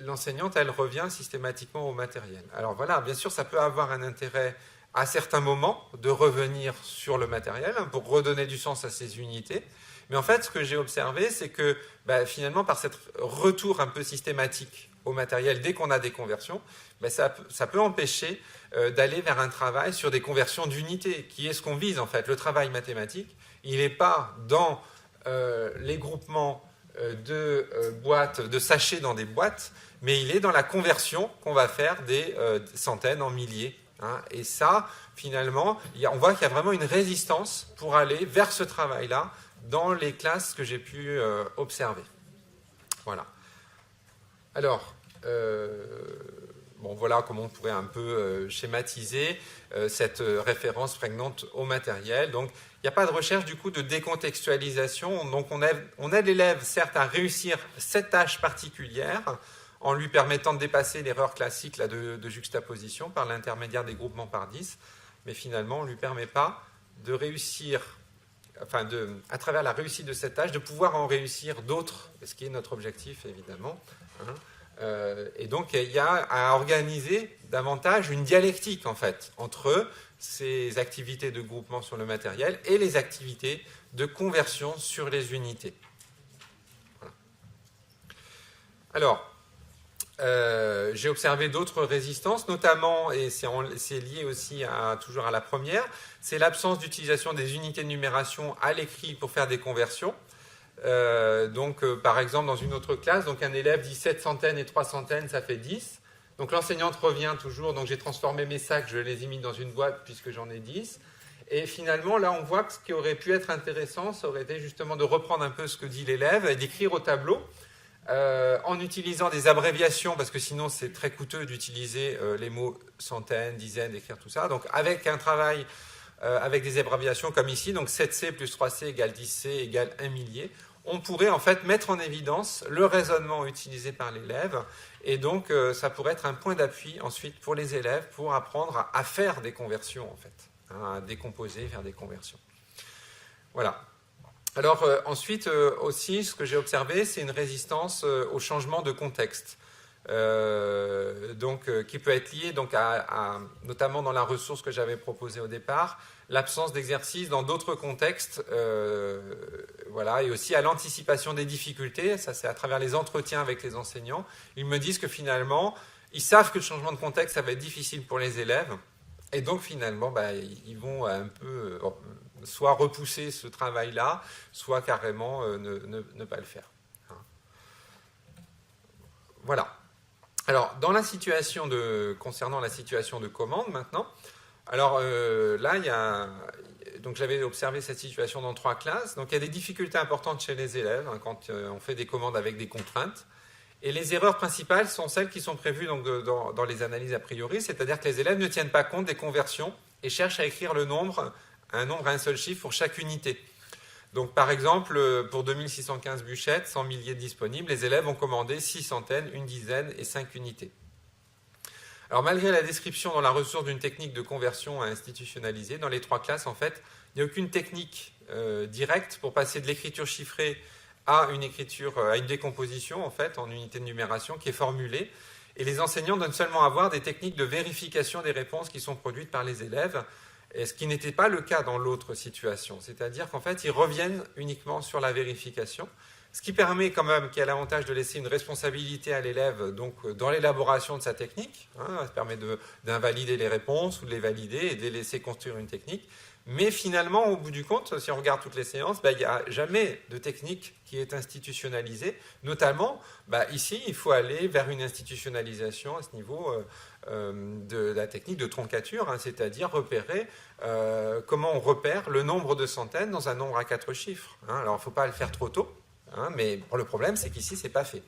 l'enseignante, elle revient systématiquement au matériel. Alors voilà, bien sûr, ça peut avoir un intérêt à certains moments de revenir sur le matériel pour redonner du sens à ces unités. Mais en fait, ce que j'ai observé, c'est que finalement, par ce retour un peu systématique au matériel, dès qu'on a des conversions, ça peut empêcher d'aller vers un travail sur des conversions d'unités, qui est ce qu'on vise en fait. Le travail mathématique, il n'est pas dans les groupements de boîtes, de sachets dans des boîtes, mais il est dans la conversion qu'on va faire des centaines en milliers. Et ça, finalement, on voit qu'il y a vraiment une résistance pour aller vers ce travail-là, dans les classes que j'ai pu observer. Voilà. Alors, voilà comment on pourrait un peu schématiser cette référence prégnante au matériel. Donc, il n'y a pas de recherche du coup de décontextualisation. Donc, on aide l'élève, certes, à réussir cette tâche particulière en lui permettant de dépasser l'erreur classique là, de juxtaposition par l'intermédiaire des groupements par 10. Mais finalement, on ne lui permet pas de réussir... à travers la réussite de cette tâche, de pouvoir en réussir d'autres, ce qui est notre objectif, évidemment. Et donc, il y a à organiser davantage une dialectique, en fait, entre ces activités de groupement sur le matériel et les activités de conversion sur les unités. Voilà. Alors, j'ai observé d'autres résistances, notamment, et c'est lié aussi toujours à la première, c'est l'absence d'utilisation des unités de numération à l'écrit pour faire des conversions. Par exemple, dans une autre classe, donc un élève dit 7 centaines et 3 centaines, ça fait 10. Donc l'enseignante revient toujours, donc j'ai transformé mes sacs, je les ai mis dans une boîte puisque j'en ai 10. Et finalement, là, on voit que ce qui aurait pu être intéressant, ça aurait été justement de reprendre un peu ce que dit l'élève et d'écrire au tableau en utilisant des abréviations, parce que sinon c'est très coûteux d'utiliser les mots centaines, dizaines, d'écrire tout ça. Donc avec un travail avec des abréviations comme ici, donc 7C plus 3C égale 10C égale 1 millier, on pourrait en fait mettre en évidence le raisonnement utilisé par l'élève, et donc ça pourrait être un point d'appui ensuite pour les élèves pour apprendre à faire des conversions en fait, hein, à décomposer, faire des conversions. Voilà. Alors ensuite aussi, ce que j'ai observé, c'est une résistance au changement de contexte, qui peut être liée donc notamment dans la ressource que j'avais proposée au départ, l'absence d'exercice dans d'autres contextes, voilà, et aussi à l'anticipation des difficultés. Ça, c'est à travers les entretiens avec les enseignants. Ils me disent que finalement, ils savent que le changement de contexte, ça va être difficile pour les élèves, et donc finalement, ils vont un peu soit repousser ce travail-là, soit carrément ne pas le faire. Voilà. Alors, concernant la situation de commande maintenant, alors là, donc j'avais observé cette situation dans 3 classes. Donc il y a des difficultés importantes chez les élèves quand on fait des commandes avec des contraintes. Et les erreurs principales sont celles qui sont prévues donc, dans les analyses a priori, c'est-à-dire que les élèves ne tiennent pas compte des conversions et cherchent à écrire un nombre à un seul chiffre pour chaque unité. Donc par exemple, pour 2615 bûchettes, 100 milliers disponibles, les élèves ont commandé 6 centaines, une dizaine et 5 unités. Alors malgré la description dans la ressource d'une technique de conversion à institutionnaliser, dans les 3 classes, en fait, il n'y a aucune technique directe pour passer de l'écriture chiffrée à une décomposition, en fait, en unité de numération qui est formulée. Et les enseignants donnent seulement à voir des techniques de vérification des réponses qui sont produites par les élèves, et ce qui n'était pas le cas dans l'autre situation. C'est-à-dire qu'en fait, ils reviennent uniquement sur la vérification, ce qui permet quand même, qui a l'avantage de laisser une responsabilité à l'élève donc, dans l'élaboration de sa technique. Ça permet d'invalider les réponses ou de les valider et de les laisser construire une technique. Mais finalement, au bout du compte, si on regarde toutes les séances, il n'y a jamais de technique qui est institutionnalisée. Notamment, ici, il faut aller vers une institutionnalisation à ce niveau de la technique de troncature, c'est-à-dire repérer comment on repère le nombre de centaines dans un nombre à 4 chiffres. Alors, il ne faut pas le faire trop tôt, mais le problème, c'est qu'ici, ce n'est pas fait.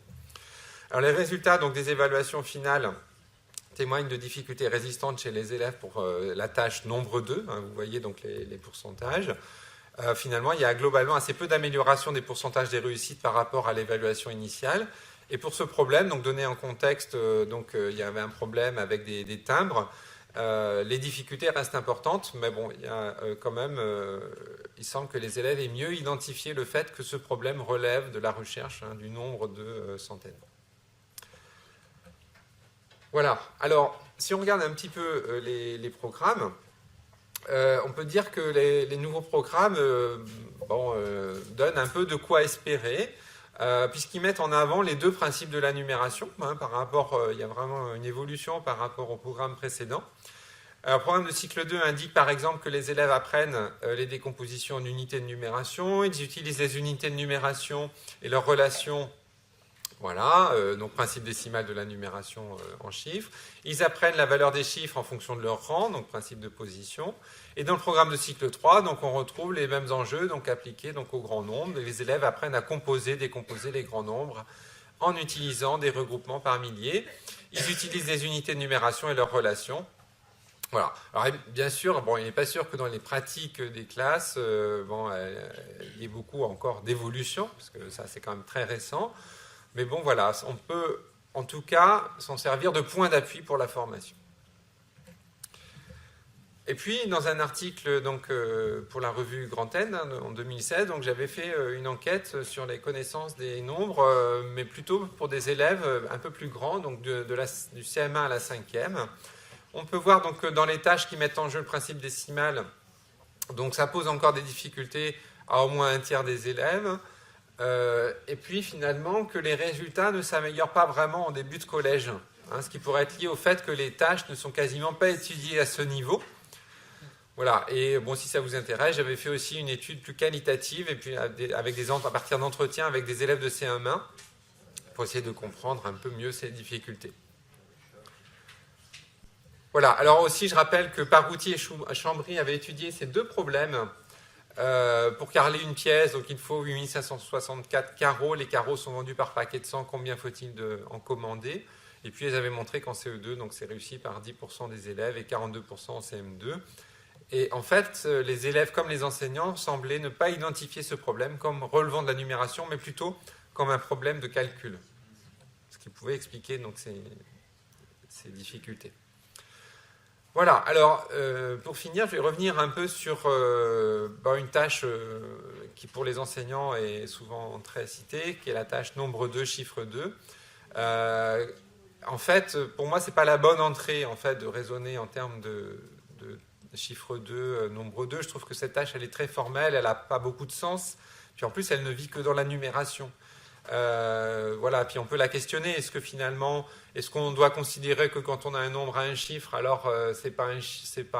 Alors, les résultats donc, des évaluations finales témoignent de difficultés résistantes chez les élèves pour la tâche nombre 2. Vous voyez donc les pourcentages. Finalement, il y a globalement assez peu d'amélioration des pourcentages des réussites par rapport à l'évaluation initiale. Et pour ce problème, donc donné en contexte, il y avait un problème avec des timbres. Les difficultés restent importantes, mais bon, il y a quand même, il semble que les élèves aient mieux identifié le fait que ce problème relève de la recherche du nombre de centaines. Voilà. Alors, si on regarde un petit peu les programmes, on peut dire que les nouveaux programmes donnent un peu de quoi espérer, puisqu'ils mettent en avant les 2 principes de la numération. Par rapport, il y a vraiment une évolution par rapport au programme précédent. Le programme de cycle 2 indique par exemple que les élèves apprennent les décompositions en unités de numération, ils utilisent les unités de numération et leurs relations. Voilà, donc principe décimal de la numération en chiffres. Ils apprennent la valeur des chiffres en fonction de leur rang, donc principe de position. Et dans le programme de cycle 3, donc on retrouve les mêmes enjeux donc appliqués donc au grand nombre. Et les élèves apprennent à décomposer les grands nombres en utilisant des regroupements par milliers. Ils utilisent les unités de numération et leurs relations. Voilà. Alors bien sûr, il n'est pas sûr que dans les pratiques des classes, il y ait beaucoup encore d'évolution, parce que ça c'est quand même très récent. Mais bon, voilà, on peut en tout cas s'en servir de point d'appui pour la formation. Et puis, dans un article donc, pour la revue Grand N en 2016, donc, j'avais fait une enquête sur les connaissances des nombres, mais plutôt pour des élèves un peu plus grands, donc du CM1 à la 5e. On peut voir donc, dans les tâches qui mettent en jeu le principe décimal, donc ça pose encore des difficultés à au moins un tiers des élèves. Et puis finalement que les résultats ne s'améliorent pas vraiment en début de collège, hein, ce qui pourrait être lié au fait que les tâches ne sont quasiment pas étudiées à ce niveau. Voilà, et bon, si ça vous intéresse, j'avais fait aussi une étude plus qualitative, et puis à partir d'entretiens avec des élèves de CM1, pour essayer de comprendre un peu mieux ces difficultés. Voilà, alors aussi je rappelle que Parouti et Chambry avaient étudié ces deux problèmes. Pour carreler une pièce, donc il faut 8564 carreaux. Les carreaux sont vendus par paquet de 100. Combien faut-il en commander? Et puis, ils avaient montré qu'en CE2, donc c'est réussi par 10% des élèves et 42% en CM2. Et en fait, les élèves comme les enseignants semblaient ne pas identifier ce problème comme relevant de la numération, mais plutôt comme un problème de calcul. Ce qui pouvait expliquer donc ces difficultés. Voilà, alors pour finir, je vais revenir un peu sur une tâche qui pour les enseignants est souvent très citée, qui est la tâche nombre 2, chiffre 2. En fait, pour moi, ce n'est pas la bonne entrée en fait, de raisonner en termes de chiffre 2, nombre 2. Je trouve que cette tâche, elle est très formelle, elle n'a pas beaucoup de sens. Puis en plus, elle ne vit que dans la numération. Voilà, puis on peut la questionner. Est-ce qu'on doit considérer que quand on a un nombre à un chiffre, alors c'est pas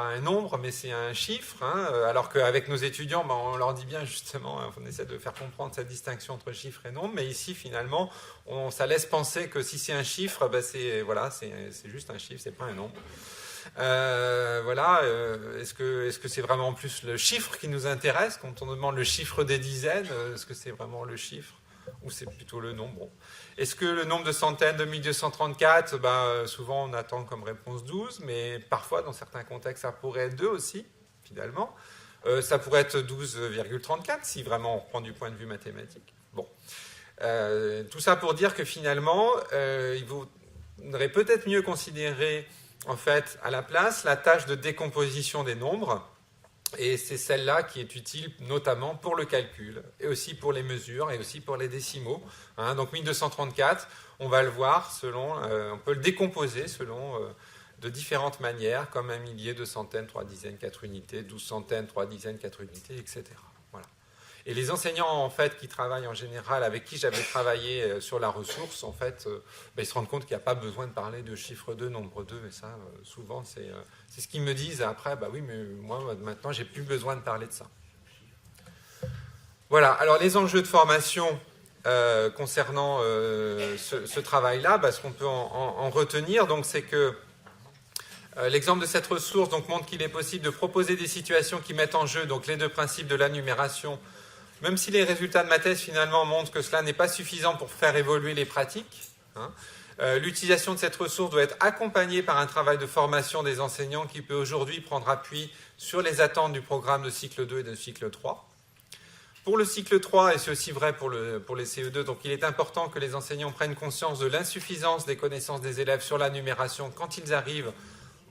un nombre, mais c'est un chiffre, hein, alors qu'avec nos étudiants, on leur dit bien justement, on essaie de faire comprendre cette distinction entre chiffre et nombre, mais ici finalement, ça laisse penser que si c'est un chiffre, c'est juste un chiffre, c'est pas un nombre. Est-ce que c'est vraiment plus le chiffre qui nous intéresse quand on demande le chiffre des dizaines? Est-ce que c'est vraiment le chiffre ou c'est plutôt le nombre? Bon. Est-ce que le nombre de centaines de 1234, souvent on attend comme réponse 12, mais parfois dans certains contextes ça pourrait être 2 aussi, finalement. Ça pourrait être 12,34 si vraiment on reprend du point de vue mathématique. Bon. Tout ça pour dire que finalement, il vaudrait peut-être mieux considérer en fait à la place la tâche de décomposition des nombres. Et c'est celle-là qui est utile notamment pour le calcul, et aussi pour les mesures, et aussi pour les décimaux. Hein, donc 1234, on va le voir on peut le décomposer selon de différentes manières, comme un millier, 2 centaines, 3 dizaines, 4 unités, 12 centaines, 3 dizaines, 4 unités, etc. Voilà. Et les enseignants en fait qui travaillent en général, avec qui j'avais travaillé sur la ressource, en fait, ils se rendent compte qu'il n'y a pas besoin de parler de chiffre 2, nombre 2, et ça, souvent, c'est ce qu'ils me disent après, oui, mais moi, maintenant, j'ai plus besoin de parler de ça. Voilà, alors les enjeux de formation concernant ce travail-là, ce qu'on peut en retenir, donc, c'est que l'exemple de cette ressource donc, montre qu'il est possible de proposer des situations qui mettent en jeu donc, les deux principes de la numération, même si les résultats de ma thèse finalement montrent que cela n'est pas suffisant pour faire évoluer les pratiques. Hein. L'utilisation de cette ressource doit être accompagnée par un travail de formation des enseignants qui peut aujourd'hui prendre appui sur les attentes du programme de cycle 2 et de cycle 3. Pour le cycle 3, et c'est aussi vrai pour les CE2, donc il est important que les enseignants prennent conscience de l'insuffisance des connaissances des élèves sur la numération quand ils arrivent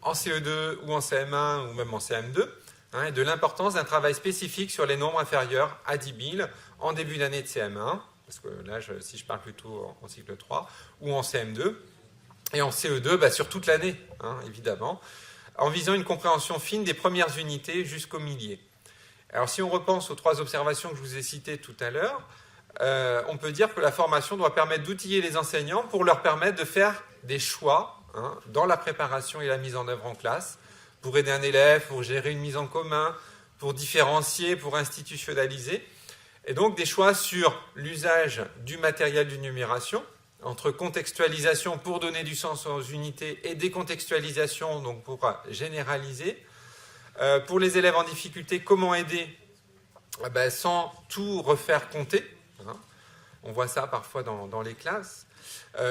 en CE2 ou en CM1 ou même en CM2, et de l'importance d'un travail spécifique sur les nombres inférieurs à 10 000 en début d'année de CM1, parce que là, si je parle plutôt en cycle 3, ou en CM2, et en CE2, sur toute l'année, évidemment, en visant une compréhension fine des premières unités jusqu'au millier. Alors, si on repense aux 3 observations que je vous ai citées tout à l'heure, on peut dire que la formation doit permettre d'outiller les enseignants pour leur permettre de faire des choix dans la préparation et la mise en œuvre en classe, pour aider un élève, pour gérer une mise en commun, pour différencier, pour institutionnaliser. Et donc des choix sur l'usage du matériel d'une numération, entre contextualisation pour donner du sens aux unités et décontextualisation donc pour généraliser. Pour les élèves en difficulté, comment aider sans tout refaire compter. On voit ça parfois dans les classes.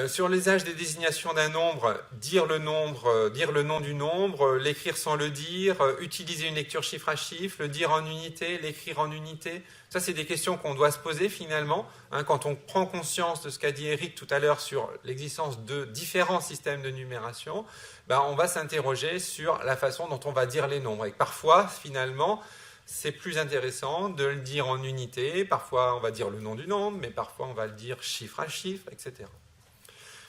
Sur l'usage des désignations d'un nombre, dire le nom du nombre, l'écrire sans le dire, utiliser une lecture chiffre à chiffre, le dire en unité, l'écrire en unité. Ça, c'est des questions qu'on doit se poser finalement. Quand on prend conscience de ce qu'a dit Eric tout à l'heure sur l'existence de différents systèmes de numération, on va s'interroger sur la façon dont on va dire les nombres. Et parfois, finalement, c'est plus intéressant de le dire en unité. Parfois, on va dire le nom du nombre, mais parfois, on va le dire chiffre à chiffre, etc.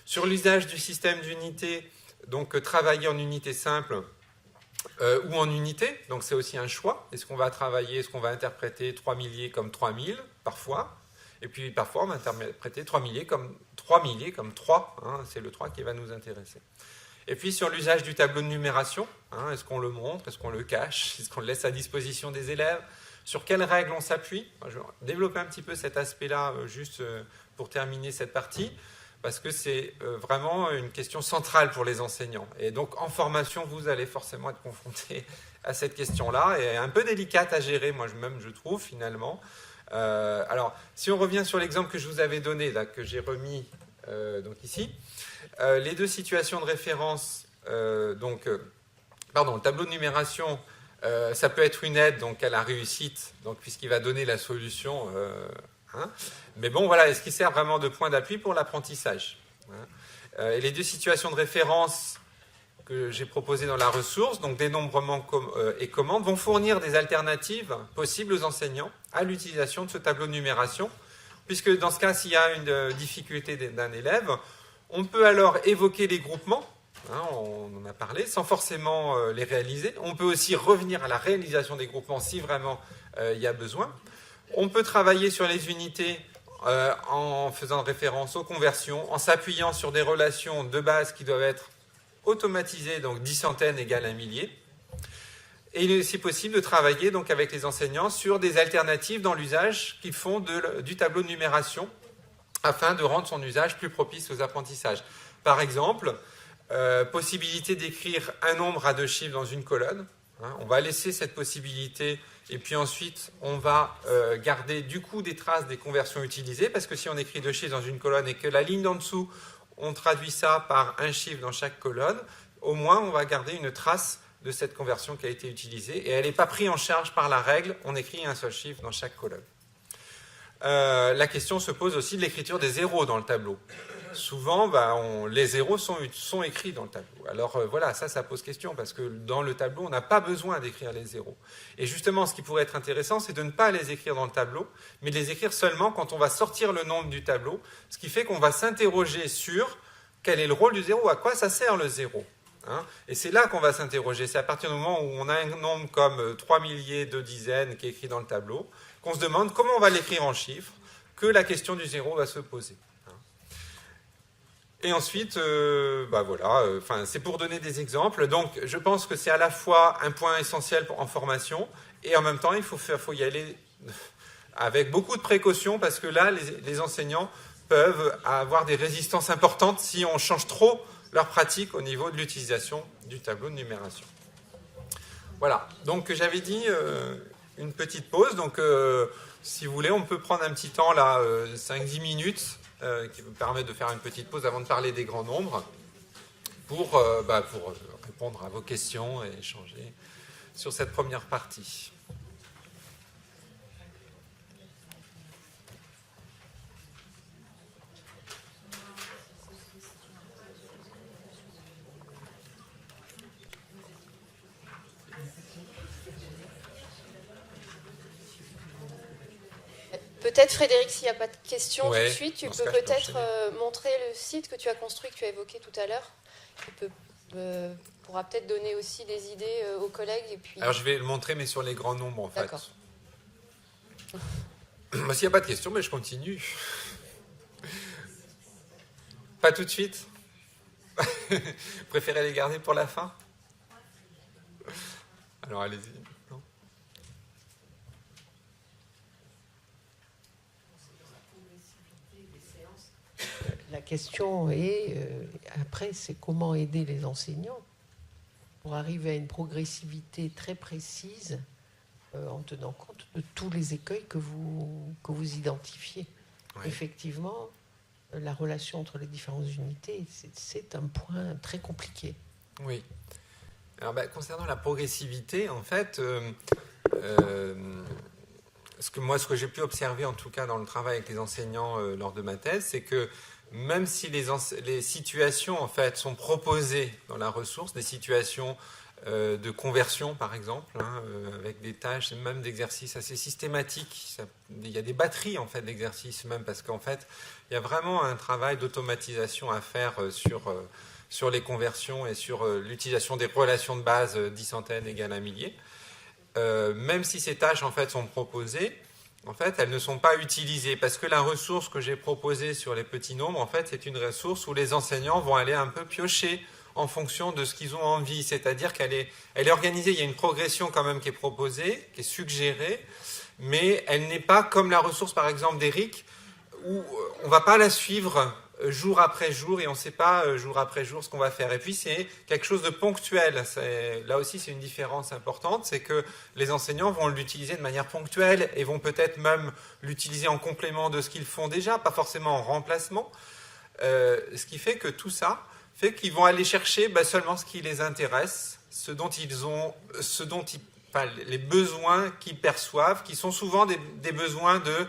Sur l'usage du système d'unité, donc travailler en unité simple ou en unité, donc c'est aussi un choix. Est-ce qu'on va travailler, est-ce qu'on va interpréter 3 milliers comme 3000 parfois? Et puis parfois, on va interpréter 3 milliers comme 3, hein, c'est le 3 qui va nous intéresser. Et puis sur l'usage du tableau de numération, hein, est-ce qu'on le montre, est-ce qu'on le cache, est-ce qu'on le laisse à disposition des élèves, sur quelles règles on s'appuie. Je vais développer un petit peu cet aspect-là juste pour terminer cette partie, parce que c'est vraiment une question centrale pour les enseignants. Et donc en formation, vous allez forcément être confrontés à cette question-là, et un peu délicate à gérer, moi-même je trouve finalement. Alors, si on revient sur l'exemple que je vous avais donné, là, que j'ai remis donc ici, les deux situations de référence, le tableau de numération, ça peut être une aide donc, à la réussite, donc, puisqu'il va donner la solution. Hein. Mais bon, voilà, est-ce qu'il sert vraiment de point d'appui pour l'apprentissage, hein. Et les deux situations de référence que j'ai proposées dans la ressource, donc dénombrement et commande, vont fournir des alternatives possibles aux enseignants à l'utilisation de ce tableau de numération, puisque dans ce cas, s'il y a une difficulté d'un élève, on peut alors évoquer les groupements, hein, on en a parlé, sans forcément les réaliser. On peut aussi revenir à la réalisation des groupements si vraiment il y a besoin. On peut travailler sur les unités en faisant référence aux conversions, en s'appuyant sur des relations de base qui doivent être automatisées, donc 10 centaines égale 1 millier. Et il est aussi possible de travailler donc, avec les enseignants sur des alternatives dans l'usage qu'ils font du tableau de numération, afin de rendre son usage plus propice aux apprentissages. Par exemple, possibilité d'écrire un nombre à 2 chiffres dans une colonne. Hein, on va laisser cette possibilité et puis ensuite on va garder du coup des traces des conversions utilisées, parce que si on écrit 2 chiffres dans une colonne et que la ligne d'en dessous, on traduit ça par un chiffre dans chaque colonne, au moins on va garder une trace de cette conversion qui a été utilisée et elle n'est pas prise en charge par la règle, on écrit un seul chiffre dans chaque colonne. La question se pose aussi de l'écriture des zéros dans le tableau. Souvent, les zéros sont écrits dans le tableau. Alors voilà, ça pose question, parce que dans le tableau, on n'a pas besoin d'écrire les zéros. Et justement, ce qui pourrait être intéressant, c'est de ne pas les écrire dans le tableau, mais de les écrire seulement quand on va sortir le nombre du tableau, ce qui fait qu'on va s'interroger sur quel est le rôle du zéro, à quoi ça sert le zéro. Hein, et c'est là qu'on va s'interroger. C'est à partir du moment où on a un nombre comme 3 milliers, 2 dizaines qui est écrit dans le tableau, qu'on se demande comment on va l'écrire en chiffres, que la question du zéro va se poser. Et ensuite, c'est pour donner des exemples. Donc, je pense que c'est à la fois un point essentiel en formation, et en même temps, il faut y aller avec beaucoup de précautions, parce que là, les enseignants peuvent avoir des résistances importantes si on change trop leur pratique au niveau de l'utilisation du tableau de numération. Voilà, donc j'avais dit une petite pause, donc si vous voulez, on peut prendre un petit temps, là, 5-10 minutes, qui vous permet de faire une petite pause avant de parler des grands nombres, pour répondre à vos questions et échanger sur cette première partie. Peut-être, Frédéric, s'il n'y a pas de questions tout de suite, tu peux peut-être montrer le site que tu as construit, que tu as évoqué tout à l'heure. Tu pourras peut-être donner aussi des idées aux collègues. Et puis... Alors, je vais le montrer, mais sur les grands nombres, en fait. D'accord. S'il n'y a pas de questions, mais je continue. Pas tout de suite. Vous préférez les garder pour la fin? Alors, allez-y. La question est, après, c'est comment aider les enseignants pour arriver à une progressivité très précise en tenant compte de tous les écueils que vous identifiez. Oui. Effectivement, la relation entre les différentes unités, c'est un point très compliqué. Oui. Alors, concernant la progressivité, en fait, ce que j'ai pu observer, en tout cas dans le travail avec les enseignants lors de ma thèse, c'est que même si les situations en fait sont proposées dans la ressource, des situations de conversion par exemple, avec des tâches même d'exercices assez systématiques, il y a des batteries en fait d'exercices même, parce qu'en fait il y a vraiment un travail d'automatisation à faire sur les conversions et sur l'utilisation des relations de base 10 centaines égale 1 millier. Même si ces tâches en fait sont proposées, en fait, elles ne sont pas utilisées parce que la ressource que j'ai proposée sur les petits nombres, en fait, c'est une ressource où les enseignants vont aller un peu piocher en fonction de ce qu'ils ont envie. C'est-à-dire qu'elle est organisée, il y a une progression quand même qui est proposée, qui est suggérée, mais elle n'est pas comme la ressource, par exemple, d'Eric, où on ne va pas la suivre jour après jour et on ne sait pas jour après jour ce qu'on va faire. Et puis c'est quelque chose de ponctuel. Là aussi c'est une différence importante, c'est que les enseignants vont l'utiliser de manière ponctuelle et vont peut-être même l'utiliser en complément de ce qu'ils font déjà, pas forcément en remplacement. Ce qui fait que tout ça fait qu'ils vont aller chercher seulement ce qui les intéresse, ce dont ils ont, les besoins qu'ils perçoivent, qui sont souvent des besoins de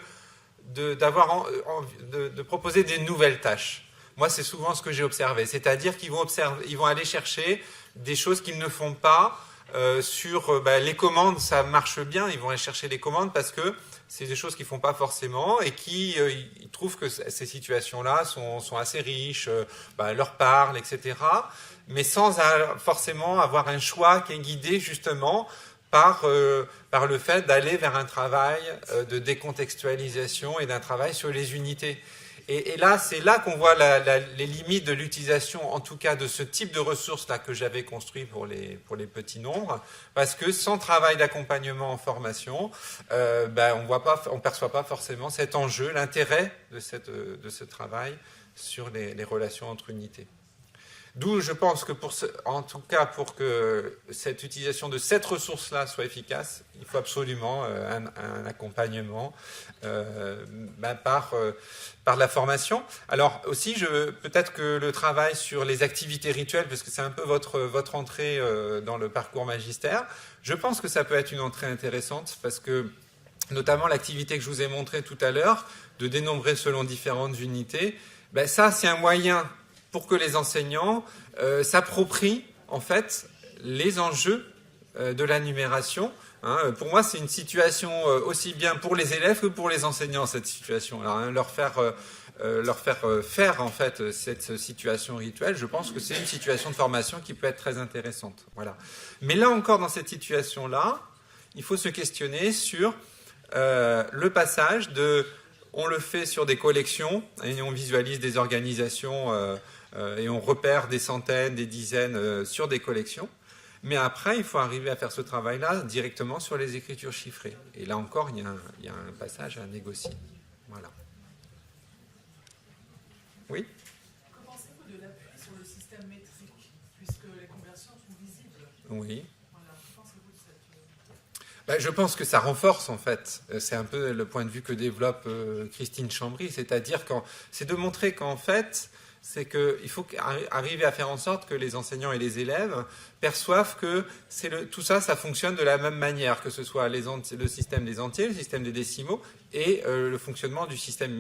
proposer des nouvelles tâches. Moi, c'est souvent ce que j'ai observé. C'est-à-dire qu'ils vont aller chercher des choses qu'ils ne font pas. Sur les commandes, ça marche bien. Ils vont aller chercher les commandes parce que c'est des choses qu'ils ne font pas forcément et ils trouvent que ces situations-là sont assez riches, leur parlent, etc. Mais sans forcément avoir un choix qui est guidé justement par le fait d'aller vers un travail de décontextualisation et d'un travail sur les unités. Et là, c'est là qu'on voit les limites de l'utilisation, en tout cas de ce type de ressources-là que j'avais construit pour les petits nombres, parce que sans travail d'accompagnement en formation, on ne perçoit pas forcément cet enjeu, l'intérêt de ce travail sur les relations entre unités. D'où je pense que en tout cas pour que cette utilisation de cette ressource-là soit efficace, il faut absolument un accompagnement par la formation. Alors aussi, peut-être que le travail sur les activités rituelles, parce que c'est un peu votre entrée dans le parcours magistère, je pense que ça peut être une entrée intéressante parce que notamment l'activité que je vous ai montrée tout à l'heure, de dénombrer selon différentes unités, ça c'est un moyen pour que les enseignants s'approprient en fait les enjeux de la numération. Pour moi, c'est une situation aussi bien pour les élèves que pour les enseignants, cette situation. Alors, leur faire faire en fait cette situation rituelle, je pense que c'est une situation de formation qui peut être très intéressante. Voilà. Mais là encore, dans cette situation-là, il faut se questionner sur le passage de... On le fait sur des collections et on visualise des organisations et on repère des centaines, des dizaines sur des collections. Mais après, il faut arriver à faire ce travail-là directement sur les écritures chiffrées. Et là encore, il y a un passage à négocier. Voilà. Oui ? Que pensez-vous de l'appui sur le système métrique, puisque les conversions sont visibles ? Oui. Voilà. Que pensez-vous de cette... Je pense que ça renforce, en fait. C'est un peu le point de vue que développe Christine Chambry, c'est-à-dire c'est de montrer qu'en fait, c'est qu'il faut arriver à faire en sorte que les enseignants et les élèves perçoivent que tout ça fonctionne de la même manière, que ce soit le système des entiers, le système des décimaux et le fonctionnement du système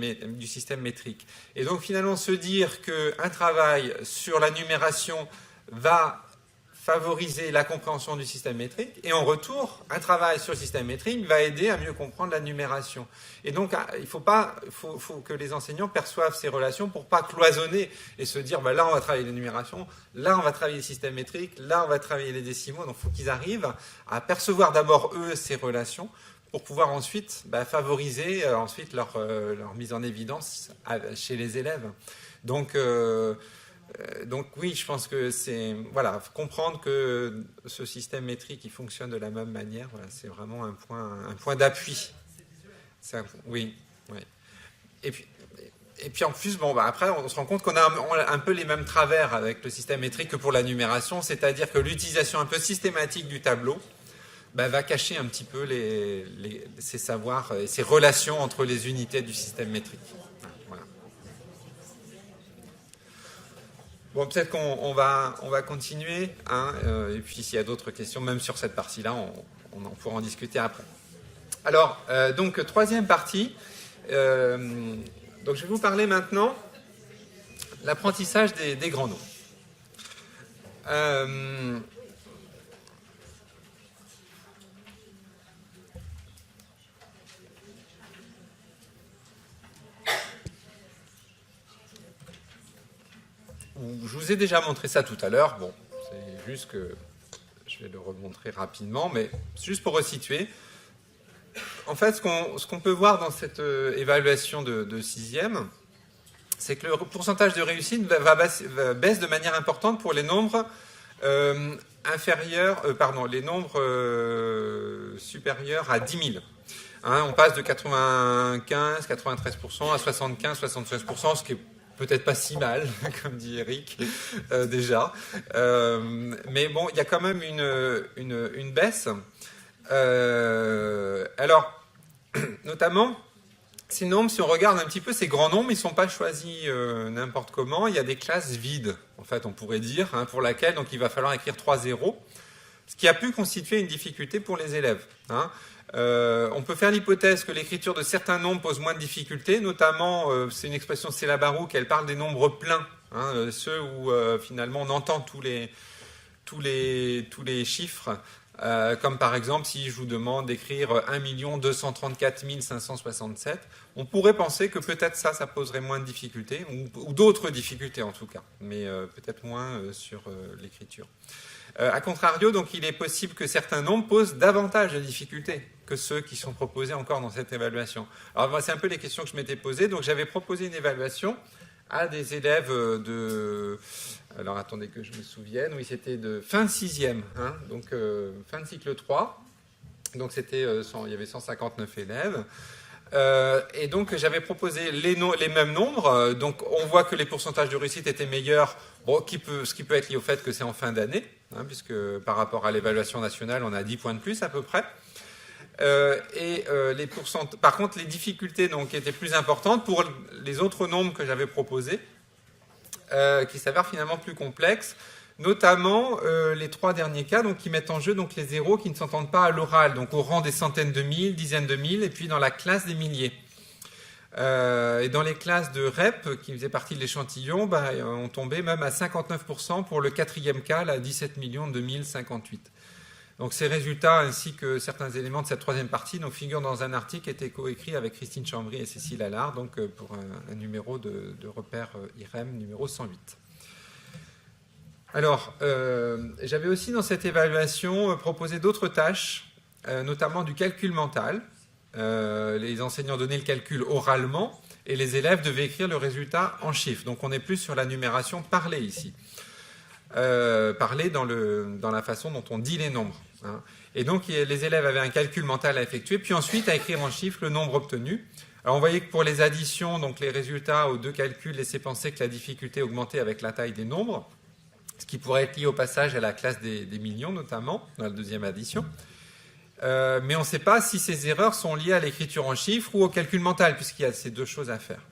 métrique. Et donc finalement se dire qu'un travail sur la numération va favoriser la compréhension du système métrique, et en retour, un travail sur le système métrique va aider à mieux comprendre la numération. Et donc, il faut que les enseignants perçoivent ces relations pour ne pas cloisonner et se dire, là, on va travailler les numérations, là, on va travailler le système métrique, là, on va travailler les décimaux. Donc, il faut qu'ils arrivent à percevoir d'abord, eux, ces relations pour pouvoir ensuite favoriser leur mise en évidence chez les élèves. Donc oui, je pense que c'est comprendre que ce système métrique il fonctionne de la même manière, c'est vraiment un point d'appui. Oui. Et puis en plus, après on se rend compte qu'on a un peu les mêmes travers avec le système métrique que pour la numération, c'est-à-dire que l'utilisation un peu systématique du tableau va cacher un petit peu ces savoirs et ces relations entre les unités du système métrique. Bon, peut-être qu'on va continuer, et puis s'il y a d'autres questions, même sur cette partie-là, on pourra en discuter après. Alors, donc, troisième partie, donc je vais vous parler maintenant de l'apprentissage des grands noms. Je vous ai déjà montré ça tout à l'heure. Bon, c'est juste que je vais le remontrer rapidement, mais juste pour resituer. en fait, ce qu'on peut voir dans cette évaluation de sixième, c'est que le pourcentage de réussite baisse de manière importante pour les nombres les nombres supérieurs à 10 000. Hein, on passe de 95-93% à 75-76%, ce qui est peut-être pas si mal, comme dit Eric, déjà. Mais bon, il y a quand même une baisse. Alors, notamment, ces nombres, si on regarde un petit peu, ces grands nombres, ils ne sont pas choisis n'importe comment. Il y a des classes vides, en fait, on pourrait dire, hein, pour laquelle donc, il va falloir écrire 3 zéros, ce qui a pu constituer une difficulté pour les élèves. Hein. On peut faire l'hypothèse que l'écriture de certains nombres pose moins de difficultés, notamment, c'est une expression de Céla Barouk, elle parle des nombres pleins, hein, ceux où finalement on entend tous les chiffres, comme par exemple si je vous demande d'écrire 1 234 567, on pourrait penser que peut-être ça poserait moins de difficultés, ou d'autres difficultés en tout cas, mais peut-être moins sur l'écriture. A contrario, donc, il est possible que certains nombres posent davantage de difficultés que ceux qui sont proposés encore dans cette évaluation. Alors, c'est un peu les questions que je m'étais posées. Donc, j'avais proposé une évaluation à des élèves de... Alors, attendez que je me souvienne. Oui, c'était de fin de sixième, hein, donc fin de cycle 3. Donc, il y avait 159 élèves. Et donc, j'avais proposé les mêmes nombres. Donc, on voit que les pourcentages de réussite étaient meilleurs, ce qui peut être lié au fait que c'est en fin d'année, hein, puisque par rapport à l'évaluation nationale, on a 10 points de plus à peu près. Par contre, les difficultés donc, étaient plus importantes pour les autres nombres que j'avais proposés, qui s'avèrent finalement plus complexes, notamment les 3 derniers cas donc, qui mettent en jeu donc, les zéros qui ne s'entendent pas à l'oral, donc au rang des centaines de mille, dizaines de mille, et puis dans la classe des milliers. Et dans les classes de REP, qui faisaient partie de l'échantillon, on tombait même à 59% pour le 4e cas, là, 17 2058. Donc ces résultats, ainsi que certains éléments de cette 3e partie, donc, figurent dans un article qui a été coécrit avec Christine Chambry et Cécile Allard, donc, pour un numéro de repère IREM numéro 108. Alors, j'avais aussi dans cette évaluation proposé d'autres tâches, notamment du calcul mental. Les enseignants donnaient le calcul oralement et les élèves devaient écrire le résultat en chiffres. Donc on est plus sur la numération parlée ici. Parlée dans la façon dont on dit les nombres. Hein. Et donc les élèves avaient un calcul mental à effectuer, puis ensuite à écrire en chiffres le nombre obtenu. Alors on voyait que pour les additions, donc les résultats aux 2 calculs laissaient penser que la difficulté augmentait avec la taille des nombres, ce qui pourrait être lié au passage à la classe des millions notamment, dans la 2e addition. Mais on ne sait pas si ces erreurs sont liées à l'écriture en chiffres ou au calcul mental, puisqu'il y a ces 2 choses à faire.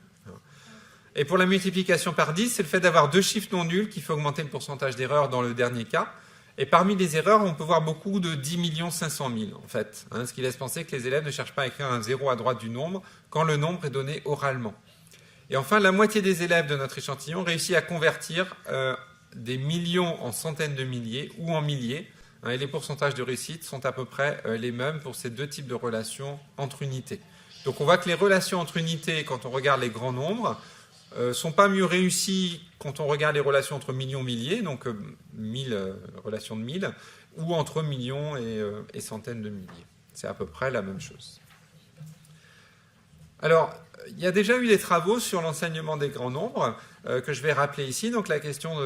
Et pour la multiplication par 10, c'est le fait d'avoir 2 chiffres non nuls qui fait augmenter le pourcentage d'erreurs dans le dernier cas. Et parmi les erreurs, on peut voir beaucoup de 10 500 000, en fait, hein, ce qui laisse penser que les élèves ne cherchent pas à écrire un 0 à droite du nombre quand le nombre est donné oralement. Et enfin, la moitié des élèves de notre échantillon réussit à convertir des millions en centaines de milliers ou en milliers, hein, et les pourcentages de réussite sont à peu près les mêmes pour ces 2 types de relations entre unités. Donc on voit que les relations entre unités, quand on regarde les grands nombres, sont pas mieux réussies quand on regarde les relations entre millions-milliers, donc 1000 relations de 1000, ou entre millions et centaines de milliers. C'est à peu près la même chose. Alors, il y a déjà eu des travaux sur l'enseignement des grands nombres que je vais rappeler ici. Donc, la question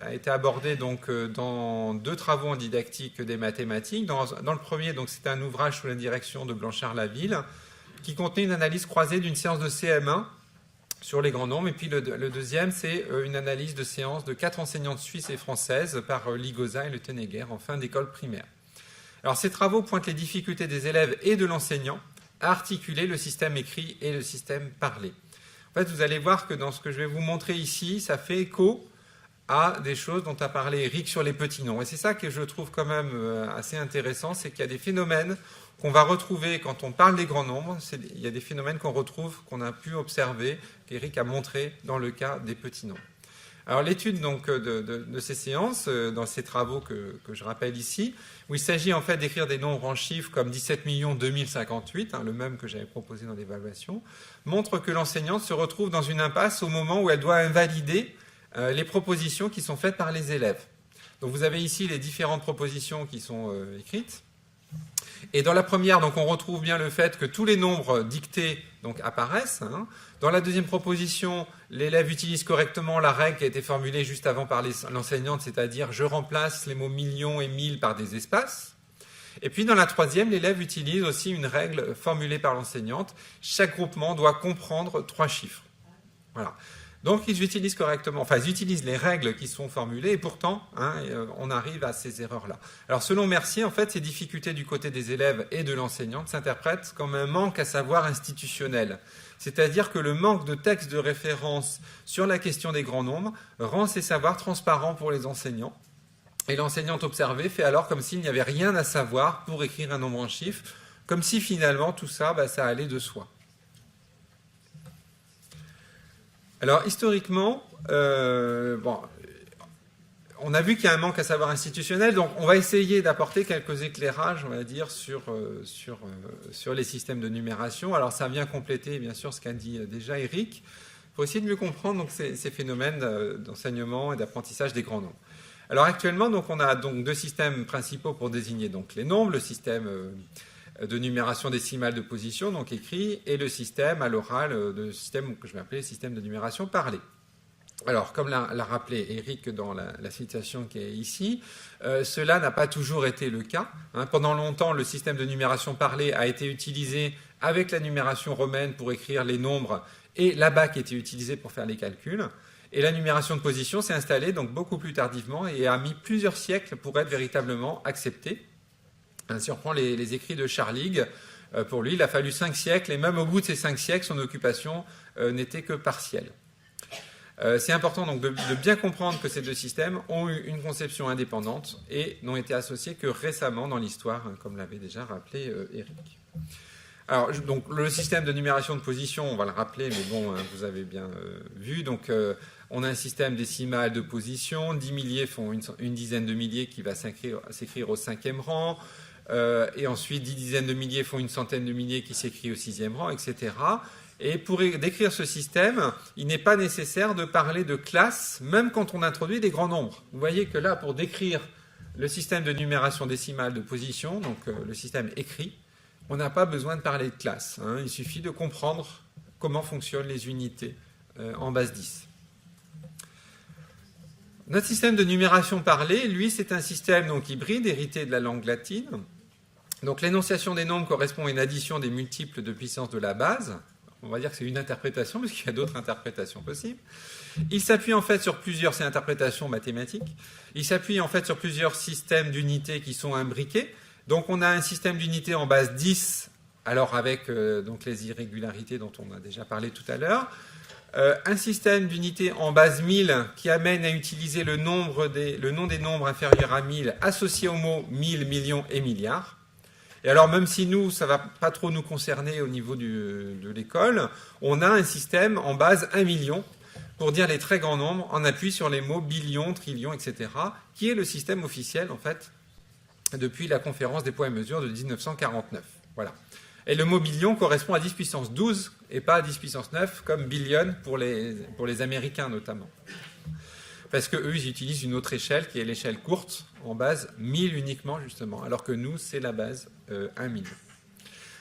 a été abordée donc, dans 2 travaux en didactique des mathématiques. Dans le premier, donc, c'était un ouvrage sous la direction de Blanchard-Laville qui contenait une analyse croisée d'une séance de CM1 sur les grands nombres. Et puis le deuxième, c'est une analyse de séance de 4 enseignantes suisses et françaises par Ligoza et Le Tenneguer en fin d'école primaire. Alors, ces travaux pointent les difficultés des élèves et de l'enseignant à articuler le système écrit et le système parlé. En fait, vous allez voir que dans ce que je vais vous montrer ici, ça fait écho à des choses dont a parlé Eric sur les petits nombres. Et c'est ça que je trouve quand même assez intéressant, c'est qu'il y a des phénomènes qu'on va retrouver quand on parle des grands nombres. Il y a des phénomènes qu'on retrouve, qu'on a pu observer, qu'Eric a montré dans le cas des petits nombres. Alors l'étude donc, de ces séances, dans ces travaux que je rappelle ici, où il s'agit en fait d'écrire des nombres en chiffres comme 17 2058, hein, le même que j'avais proposé dans l'évaluation, montre que l'enseignante se retrouve dans une impasse au moment où elle doit invalider les propositions qui sont faites par les élèves. Donc vous avez ici les différentes propositions qui sont écrites. Et dans la première, donc, on retrouve bien le fait que tous les nombres dictés donc, apparaissent. Hein. Dans la deuxième proposition, l'élève utilise correctement la règle qui a été formulée juste avant par l'enseignante, c'est-à-dire je remplace les mots millions et mille par des espaces. Et puis dans la troisième, l'élève utilise aussi une règle formulée par l'enseignante. Chaque groupement doit comprendre 3 chiffres. Voilà. Donc ils utilisent correctement, enfin ils utilisent les règles qui sont formulées et pourtant on arrive à ces erreurs-là. Alors selon Mercier, en fait, ces difficultés du côté des élèves et de l'enseignante s'interprètent comme un manque à savoir institutionnel. C'est-à-dire que le manque de texte de référence sur la question des grands nombres rend ces savoirs transparents pour les enseignants. Et l'enseignante observée fait alors comme s'il n'y avait rien à savoir pour écrire un nombre en chiffres, comme si finalement tout ça, ça allait de soi. Alors historiquement, on a vu qu'il y a un manque à savoir institutionnel, donc on va essayer d'apporter quelques éclairages, on va dire, sur les systèmes de numération. Alors ça vient compléter bien sûr ce qu'a dit déjà Eric, pour essayer de mieux comprendre donc, ces phénomènes d'enseignement et d'apprentissage des grands nombres. Alors actuellement, donc, on a donc 2 systèmes principaux pour désigner donc, les nombres, le système de numération décimale de position, donc écrit, et le système à l'oral, le système que je vais appeler le système de numération parlée. Alors, comme l'a rappelé Eric dans la citation qui est ici, cela n'a pas toujours été le cas. Hein. Pendant longtemps, le système de numération parlée a été utilisé avec la numération romaine pour écrire les nombres et l'ABAC était utilisé pour faire les calculs. Et la numération de position s'est installée donc beaucoup plus tardivement et a mis plusieurs siècles pour être véritablement acceptée. Si on prend les écrits de Scharlig, pour lui, il a fallu 5 siècles et même au bout de ces 5 siècles, son occupation n'était que partielle. C'est important donc de bien comprendre que ces 2 systèmes ont eu une conception indépendante et n'ont été associés que récemment dans l'histoire, comme l'avait déjà rappelé Eric. Alors, donc, le système de numération de position, on va le rappeler, mais bon, vous avez bien vu. Donc, on a un système décimal de position. 10 milliers font une dizaine de milliers qui va s'écrire au 5e rang. Et ensuite, 10 dizaines de milliers font une centaine de milliers qui s'écrit au 6e rang, etc. Et pour décrire ce système, il n'est pas nécessaire de parler de classe, même quand on introduit des grands nombres. Vous voyez que là, pour décrire le système de numération décimale de position, donc le système écrit, on n'a pas besoin de parler de classe. Hein. Il suffit de comprendre comment fonctionnent les unités en base 10. Notre système de numération parlée, lui, c'est un système donc, hybride, hérité de la langue latine. Donc l'énonciation des nombres correspond à une addition des multiples de puissance de la base. On va dire que c'est une interprétation, parce qu'il y a d'autres interprétations possibles. Il s'appuie en fait sur plusieurs, c'est interprétations mathématiques, il s'appuie en fait sur plusieurs systèmes d'unités qui sont imbriqués. Donc on a un système d'unités en base 10, alors avec donc les irrégularités dont on a déjà parlé tout à l'heure. Un système d'unités en base 1000 qui amène à utiliser le nom des nombres inférieurs à 1000 associé aux mots 1000, millions et milliards. Et alors même si nous, ça ne va pas trop nous concerner au niveau de l'école, on a un système en base 1 million pour dire les très grands nombres en appui sur les mots billions, trillions, etc., qui est le système officiel en fait depuis la conférence des poids et mesures de 1949. Voilà. Et le mot billion correspond à 10 puissance 12 et pas à 10 puissance 9 comme billion pour les Américains notamment. Parce qu'eux, ils utilisent une autre échelle qui est l'échelle courte en base 1000 uniquement justement, alors que nous, c'est la base 1 million.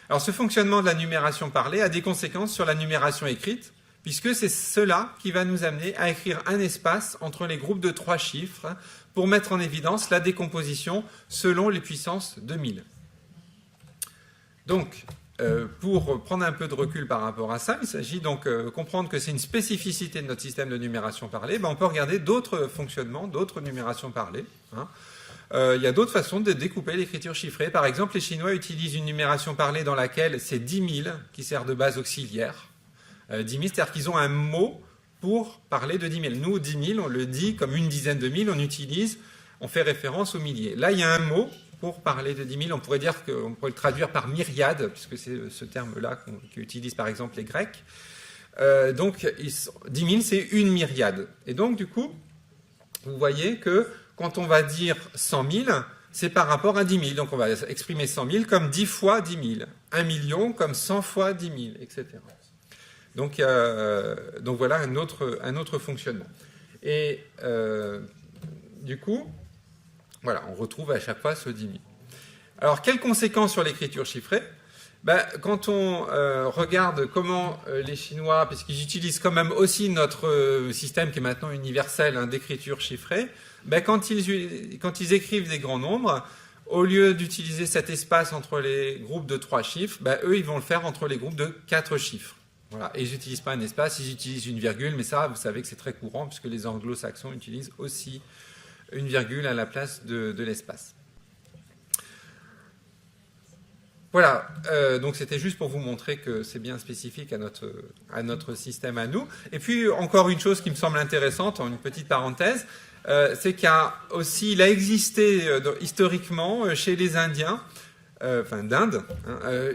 Alors ce fonctionnement de la numération parlée a des conséquences sur la numération écrite, puisque c'est cela qui va nous amener à écrire un espace entre les groupes de 3 chiffres pour mettre en évidence la décomposition selon les puissances de 1000. Donc, pour prendre un peu de recul par rapport à ça, il s'agit donc de comprendre que c'est une spécificité de notre système de numération parlée. On peut regarder d'autres fonctionnements, d'autres numérations parlées. Il y a d'autres façons de découper l'écriture chiffrée. Par exemple, les Chinois utilisent une numération parlée dans laquelle c'est 10 000 qui sert de base auxiliaire. 10 000, c'est-à-dire qu'ils ont un mot pour parler de 10 000. Nous, 10 000, on le dit comme une dizaine de mille, on fait référence aux milliers. Là, il y a un mot pour parler de 10 000. On pourrait dire qu'on pourrait le traduire par myriade, puisque c'est ce terme-là qu'utilisent par exemple les Grecs. Donc, 10 000, c'est une myriade. Et donc, du coup, vous voyez que quand on va dire 100 000, c'est par rapport à 10 000. Donc, on va exprimer 100 000 comme 10 fois 10 000. 1 million comme 100 fois 10 000, etc. Donc voilà un autre fonctionnement. Et du coup, voilà, on retrouve à chaque fois ce 10 000. Alors, quelles conséquences sur l'écriture chiffrée? Quand on regarde comment les Chinois, puisqu'ils utilisent quand même aussi notre système qui est maintenant universel d'écriture chiffrée, quand ils écrivent des grands nombres, au lieu d'utiliser cet espace entre les groupes de 3 chiffres, eux, ils vont le faire entre les groupes de 4 chiffres. Voilà. Et ils n'utilisent pas un espace, ils utilisent une virgule, mais ça, vous savez que c'est très courant, puisque les anglo-saxons utilisent aussi une virgule à la place de l'espace. Voilà, donc c'était juste pour vous montrer que c'est bien spécifique à notre système à nous. Et puis, encore une chose qui me semble intéressante, en une petite parenthèse, c'est il a existé historiquement chez les Indiens, d'Inde,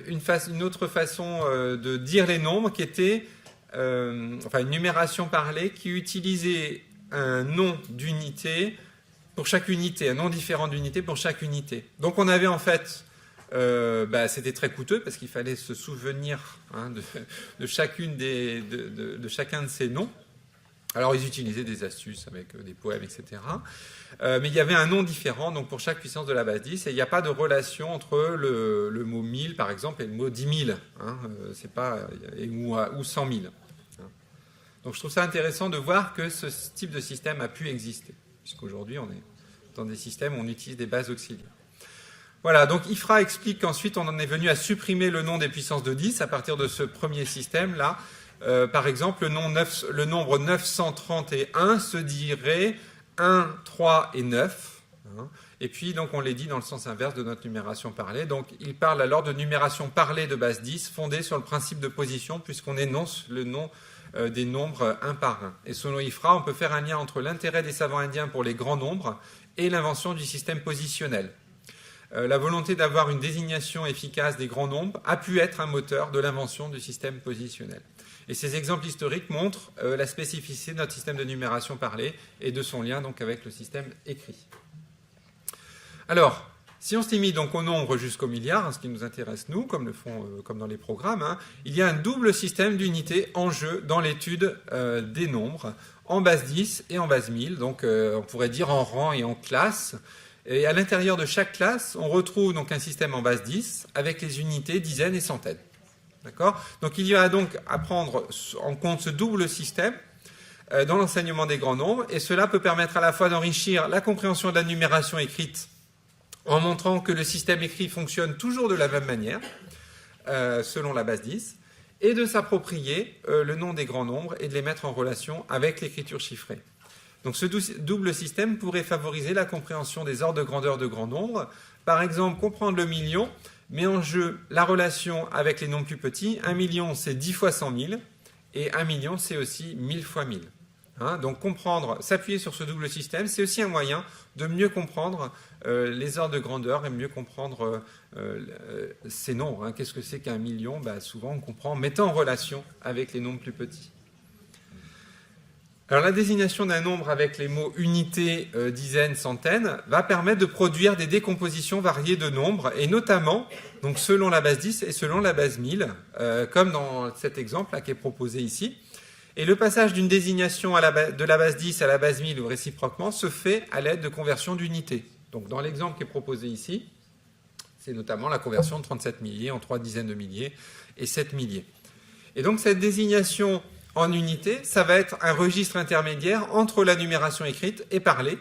une autre façon de dire les nombres qui était, une numération parlée qui utilisait un nom d'unité pour chaque unité, un nom différent d'unité pour chaque unité. Donc on avait en fait... c'était très coûteux parce qu'il fallait se souvenir de chacun de ces noms. Alors ils utilisaient des astuces avec des poèmes, etc. Mais il y avait un nom différent donc pour chaque puissance de la base 10 et il n'y a pas de relation entre le mot 1000 par exemple et le mot 10 000, c'est pas, ou 100 000. Donc je trouve ça intéressant de voir que ce type de système a pu exister, puisqu'aujourd'hui on est dans des systèmes où on utilise des bases auxiliaires. Voilà, donc IFRA explique qu'ensuite on en est venu à supprimer le nom des puissances de 10 à partir de ce premier système-là. Par exemple, le nombre 931 se dirait 1, 3 et 9. Et puis, donc, on les dit dans le sens inverse de notre numération parlée. Donc, il parle alors de numération parlée de base 10 fondée sur le principe de position puisqu'on énonce le nom des nombres un par un. Et selon IFRA, on peut faire un lien entre l'intérêt des savants indiens pour les grands nombres et l'invention du système positionnel. La volonté d'avoir une désignation efficace des grands nombres a pu être un moteur de l'invention du système positionnel. Et ces exemples historiques montrent la spécificité de notre système de numération parlée et de son lien donc avec le système écrit. Alors, si on se limite donc au nombre jusqu'au milliard, ce qui nous intéresse nous, comme dans les programmes, il y a un double système d'unités en jeu dans l'étude des nombres, en base 10 et en base 1000, donc on pourrait dire en rang et en classe. Et à l'intérieur de chaque classe, on retrouve donc un système en base 10 avec les unités dizaines et centaines. D'accord ? Donc il y a donc à prendre en compte ce double système dans l'enseignement des grands nombres, et cela peut permettre à la fois d'enrichir la compréhension de la numération écrite en montrant que le système écrit fonctionne toujours de la même manière, selon la base 10, et de s'approprier le nom des grands nombres et de les mettre en relation avec l'écriture chiffrée. Donc ce double système pourrait favoriser la compréhension des ordres de grandeur de grands nombres. Par exemple, comprendre le million met en jeu la relation avec les nombres plus petits. 1 million, c'est 10 fois 100 000, et 1 million, c'est aussi 1000 fois 1000. Donc s'appuyer sur ce double système, c'est aussi un moyen de mieux comprendre les ordres de grandeur et mieux comprendre ces nombres. Qu'est-ce que c'est qu'un million ? Souvent, on comprend en mettant en relation avec les nombres plus petits. Alors la désignation d'un nombre avec les mots unité, dizaines, centaines va permettre de produire des décompositions variées de nombres, et notamment donc selon la base 10 et selon la base 1000, comme dans cet exemple là, qui est proposé ici. Et le passage d'une désignation de la base 10 à la base 1000 ou réciproquement se fait à l'aide de conversion d'unités. Donc dans l'exemple qui est proposé ici, c'est notamment la conversion de 37 milliers en 3 dizaines de milliers et 7 milliers. Et donc cette désignation en unité, ça va être un registre intermédiaire entre la numération écrite et parlée,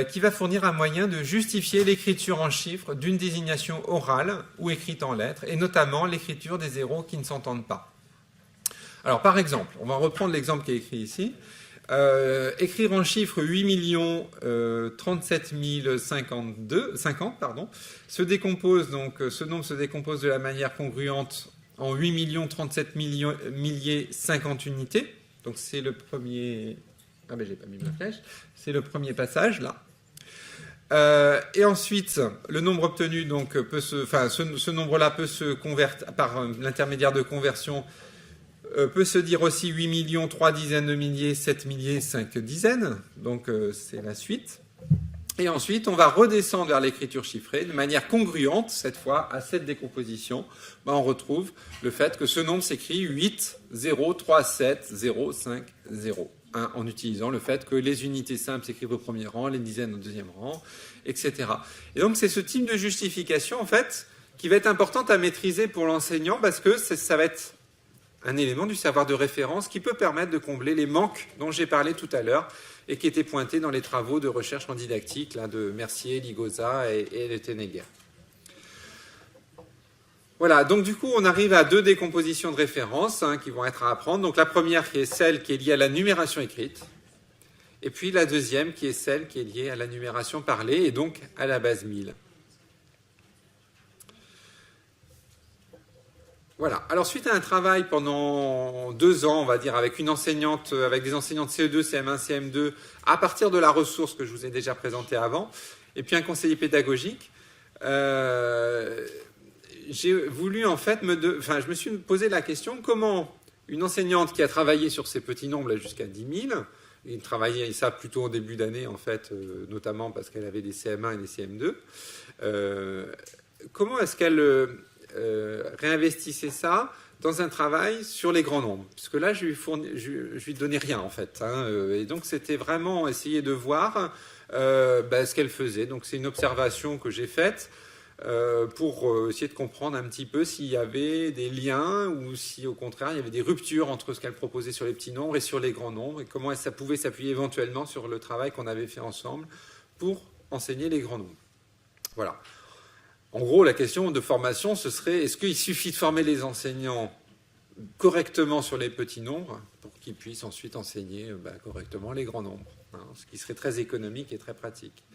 qui va fournir un moyen de justifier l'écriture en chiffres d'une désignation orale ou écrite en lettres, et notamment l'écriture des zéros qui ne s'entendent pas. Alors par exemple, on va reprendre l'exemple qui est écrit ici. Écrire en chiffres 8 037 050, ce nombre se décompose de la manière congruente en 8 037 milliers 50 unités. Donc c'est le premier... Ah ben j'ai pas mis ma flèche. C'est le premier passage, là. Et ensuite, le nombre obtenu, donc, ce nombre-là peut se convertir par l'intermédiaire de conversion, peut se dire aussi 8 millions, 3 dizaines de milliers, 7 milliers, 5 dizaines. Donc c'est la suite. Et ensuite, on va redescendre vers l'écriture chiffrée de manière congruente, cette fois, à cette décomposition. On retrouve le fait que ce nombre s'écrit 8, 0, 3, 7, 0, 5, 0. hein, en utilisant le fait que les unités simples s'écrivent au premier rang, les dizaines au deuxième rang, etc. Et donc c'est ce type de justification, en fait, qui va être importante à maîtriser pour l'enseignant parce que ça va être un élément du savoir de référence qui peut permettre de combler les manques dont j'ai parlé tout à l'heure et qui étaient pointés dans les travaux de recherche en didactique là, de Mercier, Ligoza et de Ténéguer. Voilà, donc du coup, on arrive à 2 décompositions de référence hein, qui vont être à apprendre. Donc la première qui est celle qui est liée à la numération écrite, et puis la deuxième qui est celle qui est liée à la numération parlée, et donc à la base 1000. Voilà. Alors, suite à un travail pendant 2 ans, on va dire, avec une enseignante, avec des enseignants de CE2, CM1, CM2, à partir de la ressource que je vous ai déjà présentée avant, et puis un conseiller pédagogique, j'ai voulu, en fait, je me suis posé la question, comment une enseignante qui a travaillé sur ces petits nombres là, jusqu'à 10 000, et travaillait ça plutôt au début d'année, en fait, notamment parce qu'elle avait des CM1 et des CM2, comment est-ce qu'elle réinvestissait ça dans un travail sur les grands nombres. Parce que là, je lui donnais rien, en fait. Hein, et donc, c'était vraiment essayer de voir ce qu'elle faisait. Donc, c'est une observation que j'ai faite pour essayer de comprendre un petit peu s'il y avait des liens ou si, au contraire, il y avait des ruptures entre ce qu'elle proposait sur les petits nombres et sur les grands nombres et comment ça pouvait s'appuyer éventuellement sur le travail qu'on avait fait ensemble pour enseigner les grands nombres. Voilà. En gros, la question de formation, ce serait, est-ce qu'il suffit de former les enseignants correctement sur les petits nombres pour qu'ils puissent ensuite enseigner correctement les grands nombres, hein, ce qui serait très économique et très pratique.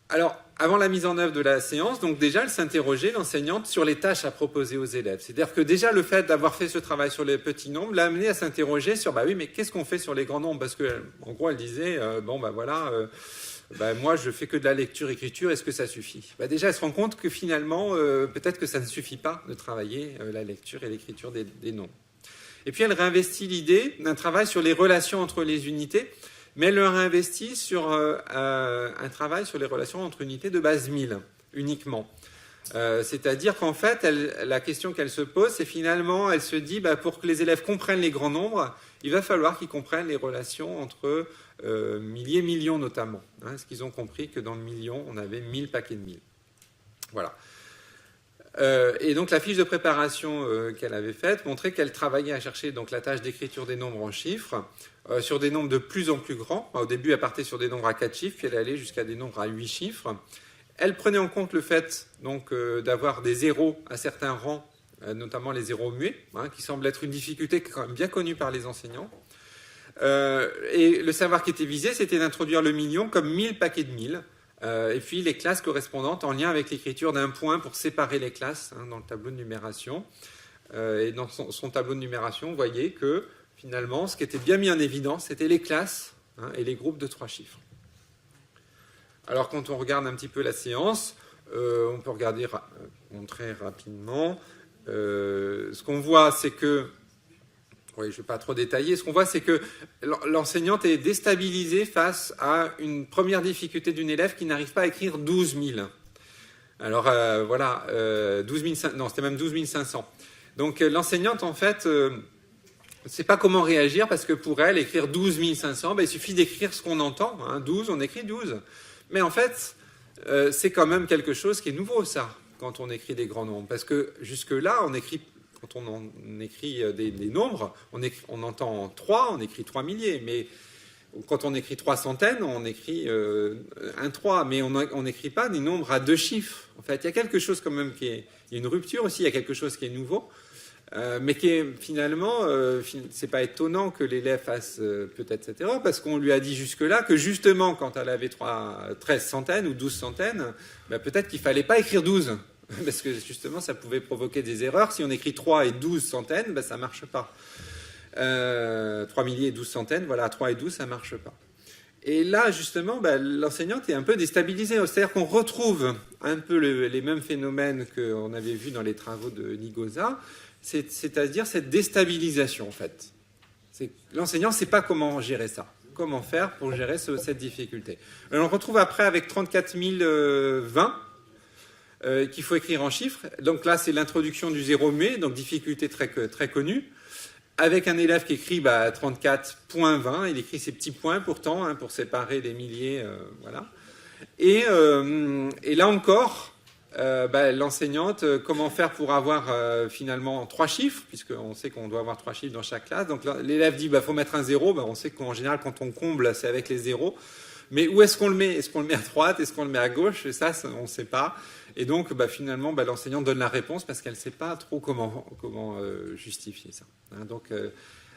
Alors, avant la mise en œuvre de la séance, donc déjà, elle s'interrogeait, l'enseignante, sur les tâches à proposer aux élèves. C'est-à-dire que déjà, le fait d'avoir fait ce travail sur les petits nombres l'a amené à s'interroger sur, oui, mais qu'est-ce qu'on fait sur les grands nombres? Parce qu'en gros, elle disait, moi, je fais que de la lecture-écriture, est-ce que ça suffit? Déjà, elle se rend compte que finalement, peut-être que ça ne suffit pas de travailler la lecture et l'écriture des nombres. Et puis, elle réinvestit l'idée d'un travail sur les relations entre les unités, mais elle le réinvestit sur un travail sur les relations entre unités de base 1000, uniquement. C'est-à-dire qu'en fait, la question qu'elle se pose, c'est finalement, elle se dit, pour que les élèves comprennent les grands nombres, il va falloir qu'ils comprennent les relations entre milliers, millions notamment. Hein, parce qu'ils ont compris que dans le million, on avait 1000 paquets de 1000. Voilà. Et donc la fiche de préparation qu'elle avait faite montrait qu'elle travaillait à chercher donc, la tâche d'écriture des nombres en chiffres sur des nombres de plus en plus grands. Au début, elle partait sur des nombres à 4 chiffres, puis elle allait jusqu'à des nombres à 8 chiffres. Elle prenait en compte le fait donc, d'avoir des zéros à certains rangs, notamment les zéros muets, hein, qui semble être une difficulté quand même bien connue par les enseignants. Et le savoir qui était visé, c'était d'introduire le million comme 1000 paquets de 1000, et puis les classes correspondantes en lien avec l'écriture d'un point pour séparer les classes hein, dans le tableau de numération. Et dans son tableau de numération, vous voyez que finalement, ce qui était bien mis en évidence, c'était les classes hein, et les groupes de 3 chiffres. Alors, quand on regarde un petit peu la séance, on peut montrer rapidement. Ce qu'on voit, c'est que... Oui, je ne vais pas trop détailler. Ce qu'on voit, c'est que l'enseignante est déstabilisée face à une première difficulté d'une élève qui n'arrive pas à écrire 12 000. Alors, voilà, 12 500. Donc, l'enseignante, en fait... ne sait pas comment réagir parce que pour elle, écrire 12 500, il suffit d'écrire ce qu'on entend. Hein, 12, on écrit 12. Mais en fait, c'est quand même quelque chose qui est nouveau, ça, quand on écrit des grands nombres. Parce que jusque-là, quand on écrit des nombres, on entend 3, on écrit 3 milliers. Mais quand on écrit 3 centaines, on écrit un 3. Mais on n'écrit pas des nombres à 2 chiffres. En fait, il y a quelque chose quand même il y a une rupture aussi, il y a quelque chose qui est nouveau. Mais qui est finalement, c'est pas étonnant que l'élève fasse peut-être cette erreur, parce qu'on lui a dit jusque-là que justement, quand elle avait 13 centaines ou 12 centaines, peut-être qu'il fallait pas écrire 12, parce que justement, ça pouvait provoquer des erreurs. Si on écrit 3 et 12 centaines, ça marche pas. 3 milliers et 12 centaines, voilà, 3 et 12, ça marche pas. Et là, justement, l'enseignante est un peu déstabilisée. C'est-à-dire qu'on retrouve un peu les mêmes phénomènes qu'on avait vus dans les travaux de Ligoza, c'est-à-dire cette déstabilisation, en fait. L'enseignant ne sait pas comment gérer ça. Comment faire pour gérer cette difficulté. Alors, on retrouve après avec 34 020 qu'il faut écrire en chiffres. Donc là, c'est l'introduction du zéro muet, donc difficulté très connue. avec un élève qui écrit 34.20, il écrit ses petits points pourtant, hein, pour séparer les milliers, voilà. Et là encore, l'enseignante, comment faire pour avoir finalement 3 chiffres, puisqu'on sait qu'on doit avoir 3 chiffres dans chaque classe. Donc l'élève dit, faut mettre un 0, on sait qu'en général, quand on comble, c'est avec les 0. Mais où est-ce qu'on le met? Est-ce qu'on le met à droite? Est-ce qu'on le met à gauche? Ça, on ne sait pas. Et donc, finalement, l'enseignante donne la réponse parce qu'elle ne sait pas trop comment justifier ça. Hein, donc,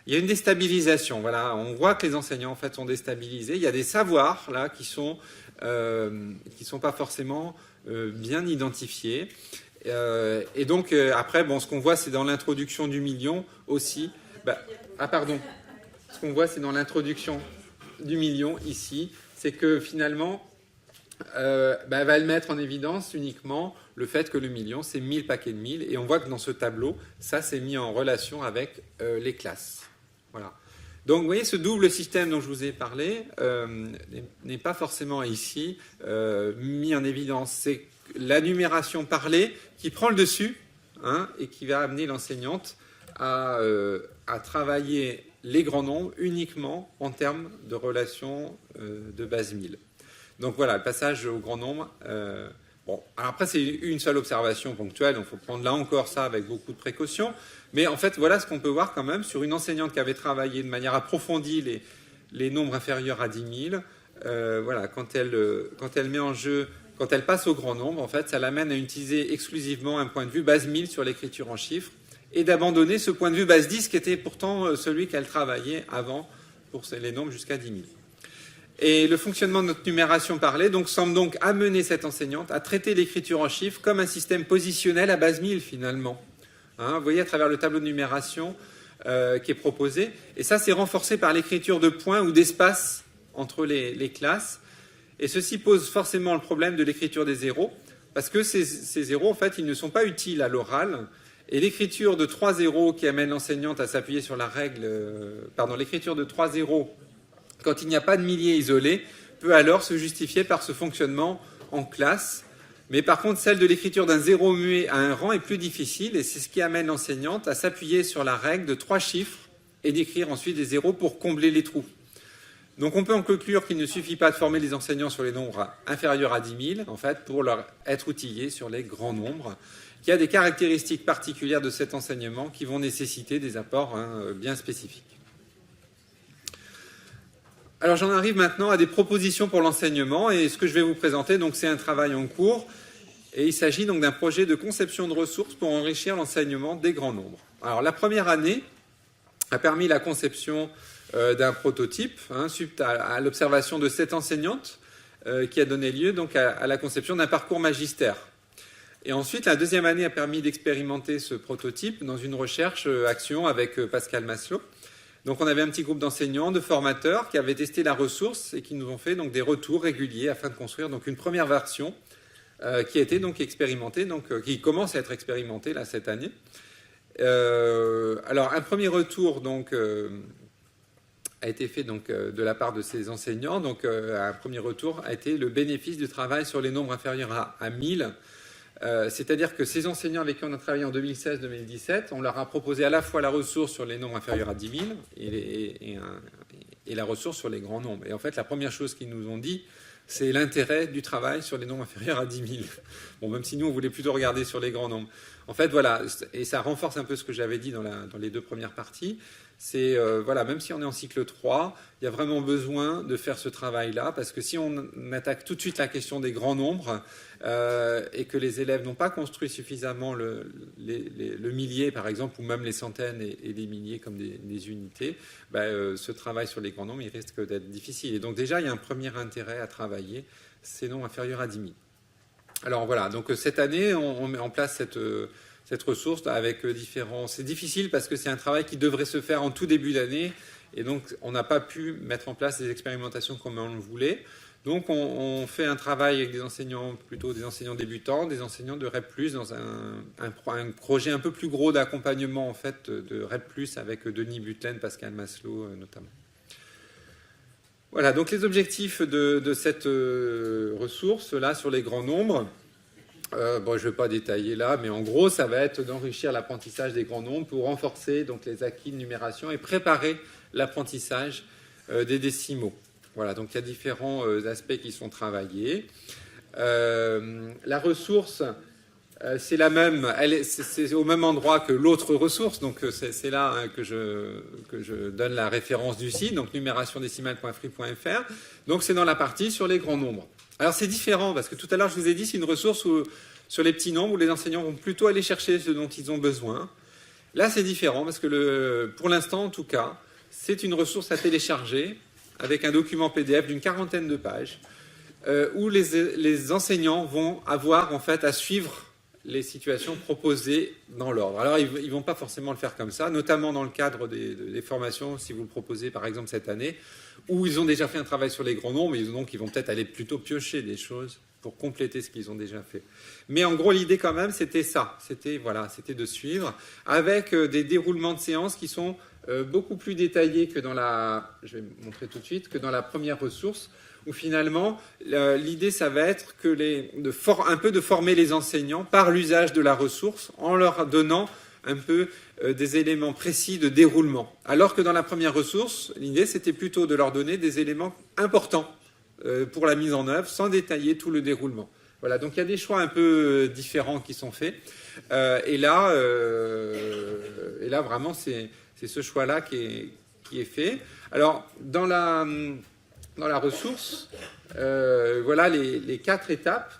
il y a une déstabilisation. Voilà, on voit que les enseignants, en fait, sont déstabilisés. Il y a des savoirs là qui sont pas forcément bien identifiés. Et donc, après, ce qu'on voit, c'est dans l'introduction du million aussi. Ce qu'on voit, c'est dans l'introduction du million ici, c'est que finalement, elle va le mettre en évidence uniquement le fait que le million, c'est 1000 paquets de 1000. Et on voit que dans ce tableau, ça, c'est mis en relation avec les classes. Voilà. Donc, vous voyez, ce double système dont je vous ai parlé n'est pas forcément ici mis en évidence. C'est la numération parlée qui prend le dessus, hein, et qui va amener l'enseignante à travailler les grands nombres uniquement en termes de relations de base 1000. Donc voilà, le passage au grand nombre. Alors après, c'est une seule observation ponctuelle, donc il faut prendre là encore ça avec beaucoup de précaution. Mais en fait, voilà ce qu'on peut voir quand même sur une enseignante qui avait travaillé de manière approfondie les nombres inférieurs à 10 000. Voilà, quand elle met en jeu, quand elle passe au grand nombre, en fait, ça l'amène à utiliser exclusivement un point de vue base 1000 sur l'écriture en chiffres, et d'abandonner ce point de vue base 10 qui était pourtant celui qu'elle travaillait avant pour les nombres jusqu'à 10 000. Et le fonctionnement de notre numération parlée semble donc amener cette enseignante à traiter l'écriture en chiffres comme un système positionnel à base 1000 finalement. Hein, vous voyez à travers le tableau de numération qui est proposé. Et ça, c'est renforcé par l'écriture de points ou d'espaces entre les classes. Et ceci pose forcément le problème de l'écriture des zéros, parce que ces zéros, en fait, ils ne sont pas utiles à l'oral. Et l'écriture de 3 zéros qui amène l'enseignante à s'appuyer sur la règle... l'écriture de 3 zéros, quand il n'y a pas de milliers isolés, peut alors se justifier par ce fonctionnement en classe. Mais par contre, celle de l'écriture d'un zéro muet à un rang est plus difficile, et c'est ce qui amène l'enseignante à s'appuyer sur la règle de 3 chiffres et d'écrire ensuite des zéros pour combler les trous. Donc on peut en conclure qu'il ne suffit pas de former les enseignants sur les nombres inférieurs à 10 000, en fait, pour leur être outillés sur les grands nombres. Il y a des caractéristiques particulières de cet enseignement qui vont nécessiter des apports bien spécifiques. Alors j'en arrive maintenant à des propositions pour l'enseignement, et ce que je vais vous présenter, c'est un travail en cours, et il s'agit donc d'un projet de conception de ressources pour enrichir l'enseignement des grands nombres. Alors la première année a permis la conception d'un prototype, suite à l'observation de cette enseignante, qui a donné lieu donc à la conception d'un parcours magistère. Et ensuite, la deuxième année a permis d'expérimenter ce prototype dans une recherche action avec Pascal Maslow. Donc on avait un petit groupe d'enseignants, de formateurs qui avaient testé la ressource et qui nous ont fait donc des retours réguliers afin de construire donc une première version qui a été donc expérimentée, qui commence à être expérimentée là cette année. Alors un premier retour a été fait de la part de ces enseignants. Un premier retour a été le bénéfice du travail sur les nombres inférieurs à 1000. C'est-à-dire que ces enseignants avec qui on a travaillé en 2016-2017, on leur a proposé à la fois la ressource sur les nombres inférieurs à 10 000 et la ressource sur les grands nombres. Et en fait, la première chose qu'ils nous ont dit, c'est l'intérêt du travail sur les nombres inférieurs à 10 000. Bon, même si nous, on voulait plutôt regarder sur les grands nombres. En fait, voilà, et ça renforce un peu ce que j'avais dit dans les deux premières parties. C'est, même si on est en cycle 3, il y a vraiment besoin de faire ce travail-là, parce que si on attaque tout de suite la question des grands nombres, et que les élèves n'ont pas construit suffisamment le millier, par exemple, ou même les centaines et les milliers comme des unités, ce travail sur les grands nombres, il risque d'être difficile. Et donc déjà, il y a un premier intérêt à travailler ces nombres inférieurs à 10 000. Alors voilà, donc cette année, on met en place cette ressource avec différents... C'est difficile parce que c'est un travail qui devrait se faire en tout début d'année, et donc on n'a pas pu mettre en place des expérimentations comme on le voulait. Donc on fait un travail avec des enseignants, plutôt des enseignants débutants, des enseignants de REP+, dans un projet un peu plus gros d'accompagnement en fait de REP+, avec Denis Butlen, Pascal Maslow notamment. Voilà, donc les objectifs de cette ressource là sur les grands nombres. je ne vais pas détailler là, mais en gros, ça va être d'enrichir l'apprentissage des grands nombres pour renforcer donc, les acquis de numération et préparer l'apprentissage des décimaux. Voilà, donc il y a différents aspects qui sont travaillés. La ressource, c'est la même, c'est au même endroit que l'autre ressource, donc c'est là que je donne la référence du site, donc numérationdécimale.free.fr. Donc c'est dans la partie sur les grands nombres. Alors c'est différent, parce que tout à l'heure je vous ai dit, c'est une ressource sur les petits nombres où les enseignants vont plutôt aller chercher ce dont ils ont besoin. Là c'est différent, parce que pour l'instant en tout cas, c'est une ressource à télécharger avec un document PDF d'une 40aine de pages, où les enseignants vont avoir en fait à suivre les situations proposées dans l'ordre. Alors, ils ne vont pas forcément le faire comme ça, notamment dans le cadre des formations, si vous le proposez par exemple cette année, où ils ont déjà fait un travail sur les grands nombres, et donc ils vont peut-être aller plutôt piocher des choses pour compléter ce qu'ils ont déjà fait. Mais en gros, l'idée quand même, c'était ça. C'était de suivre, avec des déroulements de séances qui sont beaucoup plus détaillés que je vais montrer tout de suite, que dans la première ressource, où finalement, l'idée, ça va être un peu de former les enseignants par l'usage de la ressource en leur donnant un peu des éléments précis de déroulement. Alors que dans la première ressource, l'idée, c'était plutôt de leur donner des éléments importants pour la mise en œuvre, sans détailler tout le déroulement. Voilà, donc il y a des choix un peu différents qui sont faits. Et là, vraiment, c'est ce choix-là qui est fait. Alors, dans la ressource, voilà les 4 étapes.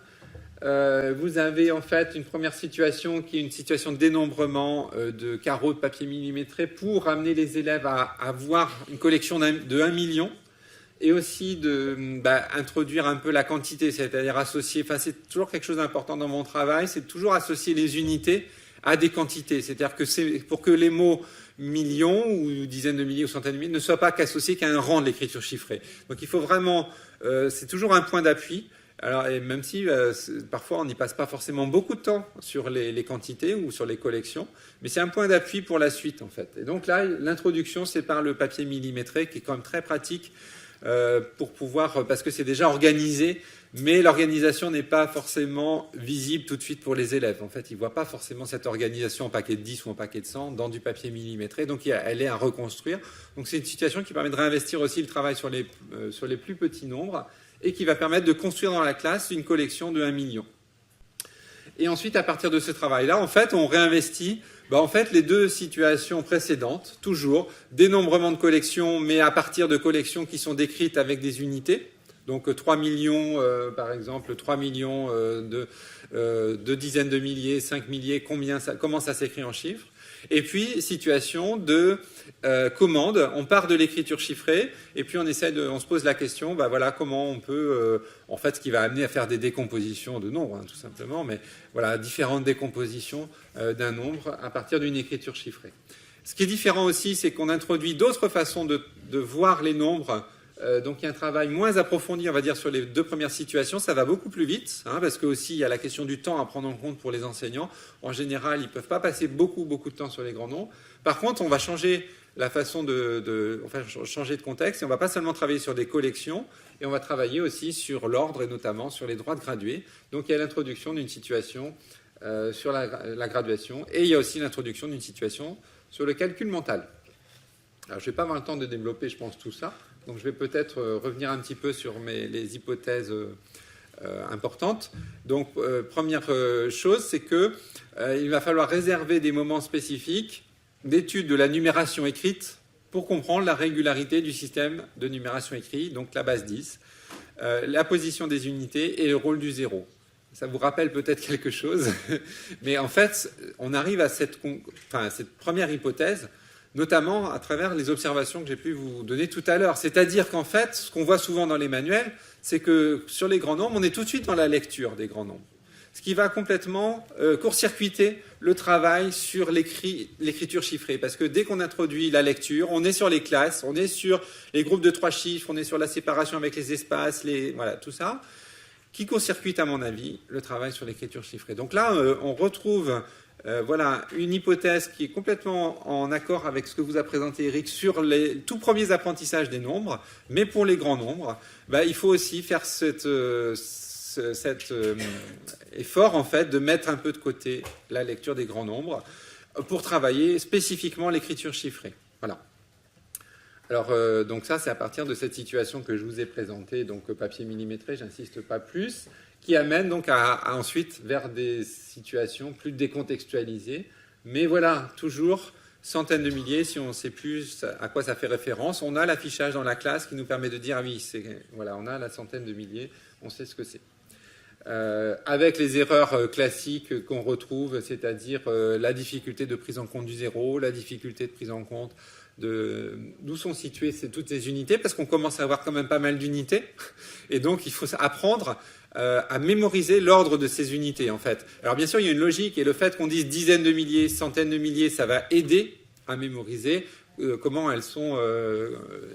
Vous avez en fait une première situation qui est une situation de dénombrement de carreaux de papier millimétré pour amener les élèves à avoir une collection de 1 million et aussi introduire un peu la quantité, c'est-à-dire associer, c'est toujours quelque chose d'important dans mon travail, c'est toujours associer les unités à des quantités. C'est-à-dire que c'est pour que les mots millions ou dizaines de milliers ou centaines de milliers ne soient pas qu'associés qu'à un rang de l'écriture chiffrée. Donc il faut vraiment, c'est toujours un point d'appui. Alors, et même si parfois on n'y passe pas forcément beaucoup de temps sur les quantités ou sur les collections, mais c'est un point d'appui pour la suite en fait. Et donc là, l'introduction, c'est par le papier millimétré qui est quand même très pratique pour pouvoir, parce que c'est déjà organisé, mais l'organisation n'est pas forcément visible tout de suite pour les élèves. En fait, ils ne voient pas forcément cette organisation en paquet de 10 ou en paquet de 100 dans du papier millimétré, donc elle est à reconstruire. Donc c'est une situation qui permet de réinvestir aussi le travail sur les plus petits nombres et qui va permettre de construire dans la classe une collection de 1 million. Et ensuite, à partir de ce travail-là, en fait, on réinvestit les deux situations précédentes, toujours dénombrement de collections, mais à partir de collections qui sont décrites avec des unités. Donc 3 millions, par exemple, 3 millions de dizaines de milliers, 5 milliers, comment ça s'écrit en chiffres. Et puis, situation de commande, on part de l'écriture chiffrée, et puis on se pose la question, comment on peut, en fait, ce qui va amener à faire des décompositions de nombres, tout simplement, mais voilà, différentes décompositions d'un nombre à partir d'une écriture chiffrée. Ce qui est différent aussi, c'est qu'on introduit d'autres façons de voir les nombres. Donc il y a un travail moins approfondi, on va dire, sur les deux premières situations. Ça va beaucoup plus vite, parce que aussi il y a la question du temps à prendre en compte pour les enseignants. En général, ils ne peuvent pas passer beaucoup de temps sur les grands nombres. Par contre, on va changer la façon changer de contexte, et on ne va pas seulement travailler sur des collections, et on va travailler aussi sur l'ordre et notamment sur les droits de gradués. Donc il y a l'introduction d'une situation sur la graduation, et il y a aussi l'introduction d'une situation sur le calcul mental. Alors je ne vais pas avoir le temps de développer, je pense, tout ça. Donc je vais peut-être revenir un petit peu sur les hypothèses importantes. Donc première chose, c'est qu'il va falloir réserver des moments spécifiques d'étude de la numération écrite pour comprendre la régularité du système de numération écrit, donc la base 10, la position des unités et le rôle du zéro. Ça vous rappelle peut-être quelque chose, mais en fait, on arrive à cette première hypothèse notamment à travers les observations que j'ai pu vous donner tout à l'heure. C'est-à-dire qu'en fait, ce qu'on voit souvent dans les manuels, c'est que sur les grands nombres, on est tout de suite dans la lecture des grands nombres. Ce qui va complètement court-circuiter le travail sur l'écriture chiffrée. Parce que dès qu'on introduit la lecture, on est sur les classes, on est sur les groupes de 3 chiffres, on est sur la séparation avec les espaces, voilà, tout ça, qui court-circuite, à mon avis, le travail sur l'écriture chiffrée. Donc là, on retrouve une hypothèse qui est complètement en accord avec ce que vous a présenté Eric sur les tout premiers apprentissages des nombres, mais pour les grands nombres, il faut aussi faire ce cet effort, en fait, de mettre un peu de côté la lecture des grands nombres pour travailler spécifiquement l'écriture chiffrée. Voilà. Alors, donc ça, c'est à partir de cette situation que je vous ai présentée, donc papier millimétré, j'insiste pas plus, qui amène donc à ensuite vers des situations plus décontextualisées. Mais voilà, toujours centaines de milliers, si on ne sait plus à quoi ça fait référence. On a l'affichage dans la classe qui nous permet de dire, ah oui, voilà, on a la centaine de milliers, on sait ce que c'est. Avec les erreurs classiques qu'on retrouve, c'est-à-dire la difficulté de prise en compte du zéro, la difficulté de prise en compte d'où sont situées toutes ces unités, parce qu'on commence à avoir quand même pas mal d'unités, et donc il faut apprendre à mémoriser l'ordre de ces unités, en fait. Alors bien sûr, il y a une logique, et le fait qu'on dise dizaines de milliers, centaines de milliers, ça va aider à mémoriser comment elles sont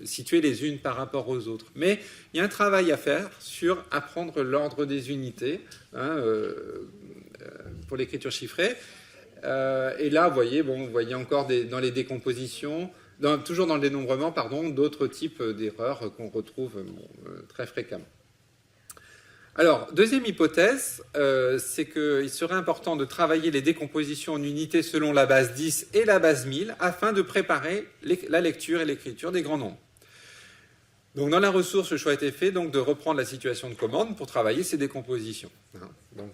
situées les unes par rapport aux autres. Mais il y a un travail à faire sur apprendre l'ordre des unités pour l'écriture chiffrée. Et là, vous voyez encore dans les décompositions, toujours dans le dénombrement, d'autres types d'erreurs qu'on retrouve très fréquemment. Alors, deuxième hypothèse, c'est qu'il serait important de travailler les décompositions en unités selon la base 10 et la base 1000 afin de préparer la lecture et l'écriture des grands nombres. Donc, dans la ressource, le choix a été fait donc, de reprendre la situation de commande pour travailler ces décompositions. Donc,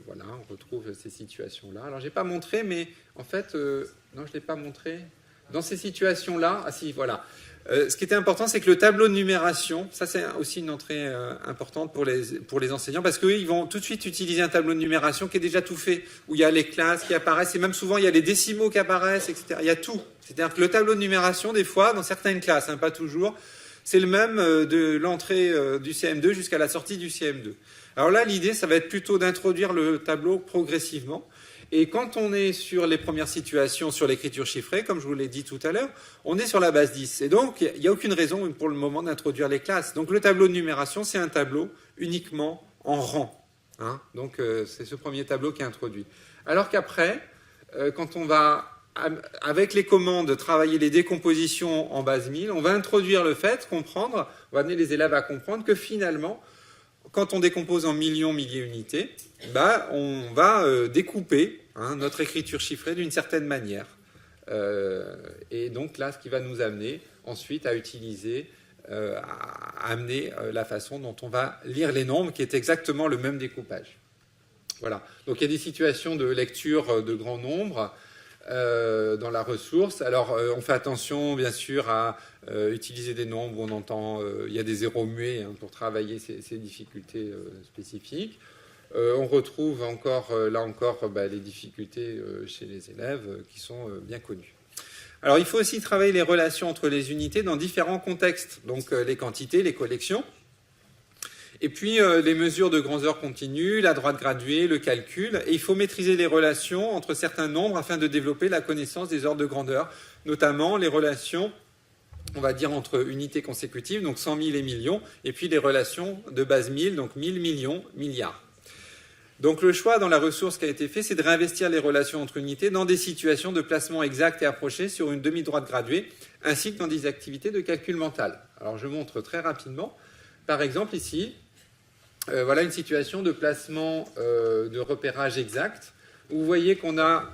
voilà, on retrouve ces situations-là. Alors, je n'ai pas montré, mais en fait, non, je ne l'ai pas montré. Dans ces situations-là, ah si, voilà. Ce qui était important, c'est que le tableau de numération, ça c'est aussi une entrée importante pour les enseignants, parce qu'eux, ils vont tout de suite utiliser un tableau de numération qui est déjà tout fait, où il y a les classes qui apparaissent, et même souvent il y a les décimaux qui apparaissent, etc. Il y a tout. C'est-à-dire que le tableau de numération, des fois, dans certaines classes, pas toujours, c'est le même de l'entrée du CM2 jusqu'à la sortie du CM2. Alors là, l'idée, ça va être plutôt d'introduire le tableau progressivement. Et quand on est sur les premières situations sur l'écriture chiffrée, comme je vous l'ai dit tout à l'heure, on est sur la base 10. Et donc, il n'y a aucune raison pour le moment d'introduire les classes. Donc, le tableau de numération, c'est un tableau uniquement en rang. Donc, c'est ce premier tableau qui est introduit. Alors qu'après, quand on va, avec les commandes, travailler les décompositions en base 1000, on va introduire le fait, on va amener les élèves à comprendre que finalement, quand on décompose en millions, milliers d'unités, on va découper notre écriture chiffrée d'une certaine manière. Et donc là, ce qui va nous amener ensuite à utiliser, à amener la façon dont on va lire les nombres, qui est exactement le même découpage. Voilà. Donc il y a des situations de lecture de grands nombres dans la ressource. Alors on fait attention bien sûr à utiliser des nombres où on entend, il y a des zéros muets pour travailler ces difficultés spécifiques. On retrouve là encore les difficultés chez les élèves qui sont bien connues. Alors il faut aussi travailler les relations entre les unités dans différents contextes, donc les quantités, les collections, et puis les mesures de grandeur continue, la droite graduée, le calcul, et il faut maîtriser les relations entre certains nombres afin de développer la connaissance des ordres de grandeur, notamment les relations, on va dire, entre unités consécutives, donc 100 000 et millions, et puis les relations de base 1000, donc 1000, millions, milliards. Donc le choix dans la ressource qui a été fait, c'est de réinvestir les relations entre unités dans des situations de placement exact et approché sur une demi-droite graduée, ainsi que dans des activités de calcul mental. Alors je montre très rapidement. Par exemple ici, voilà une situation de placement de repérage exact, où vous voyez qu'on a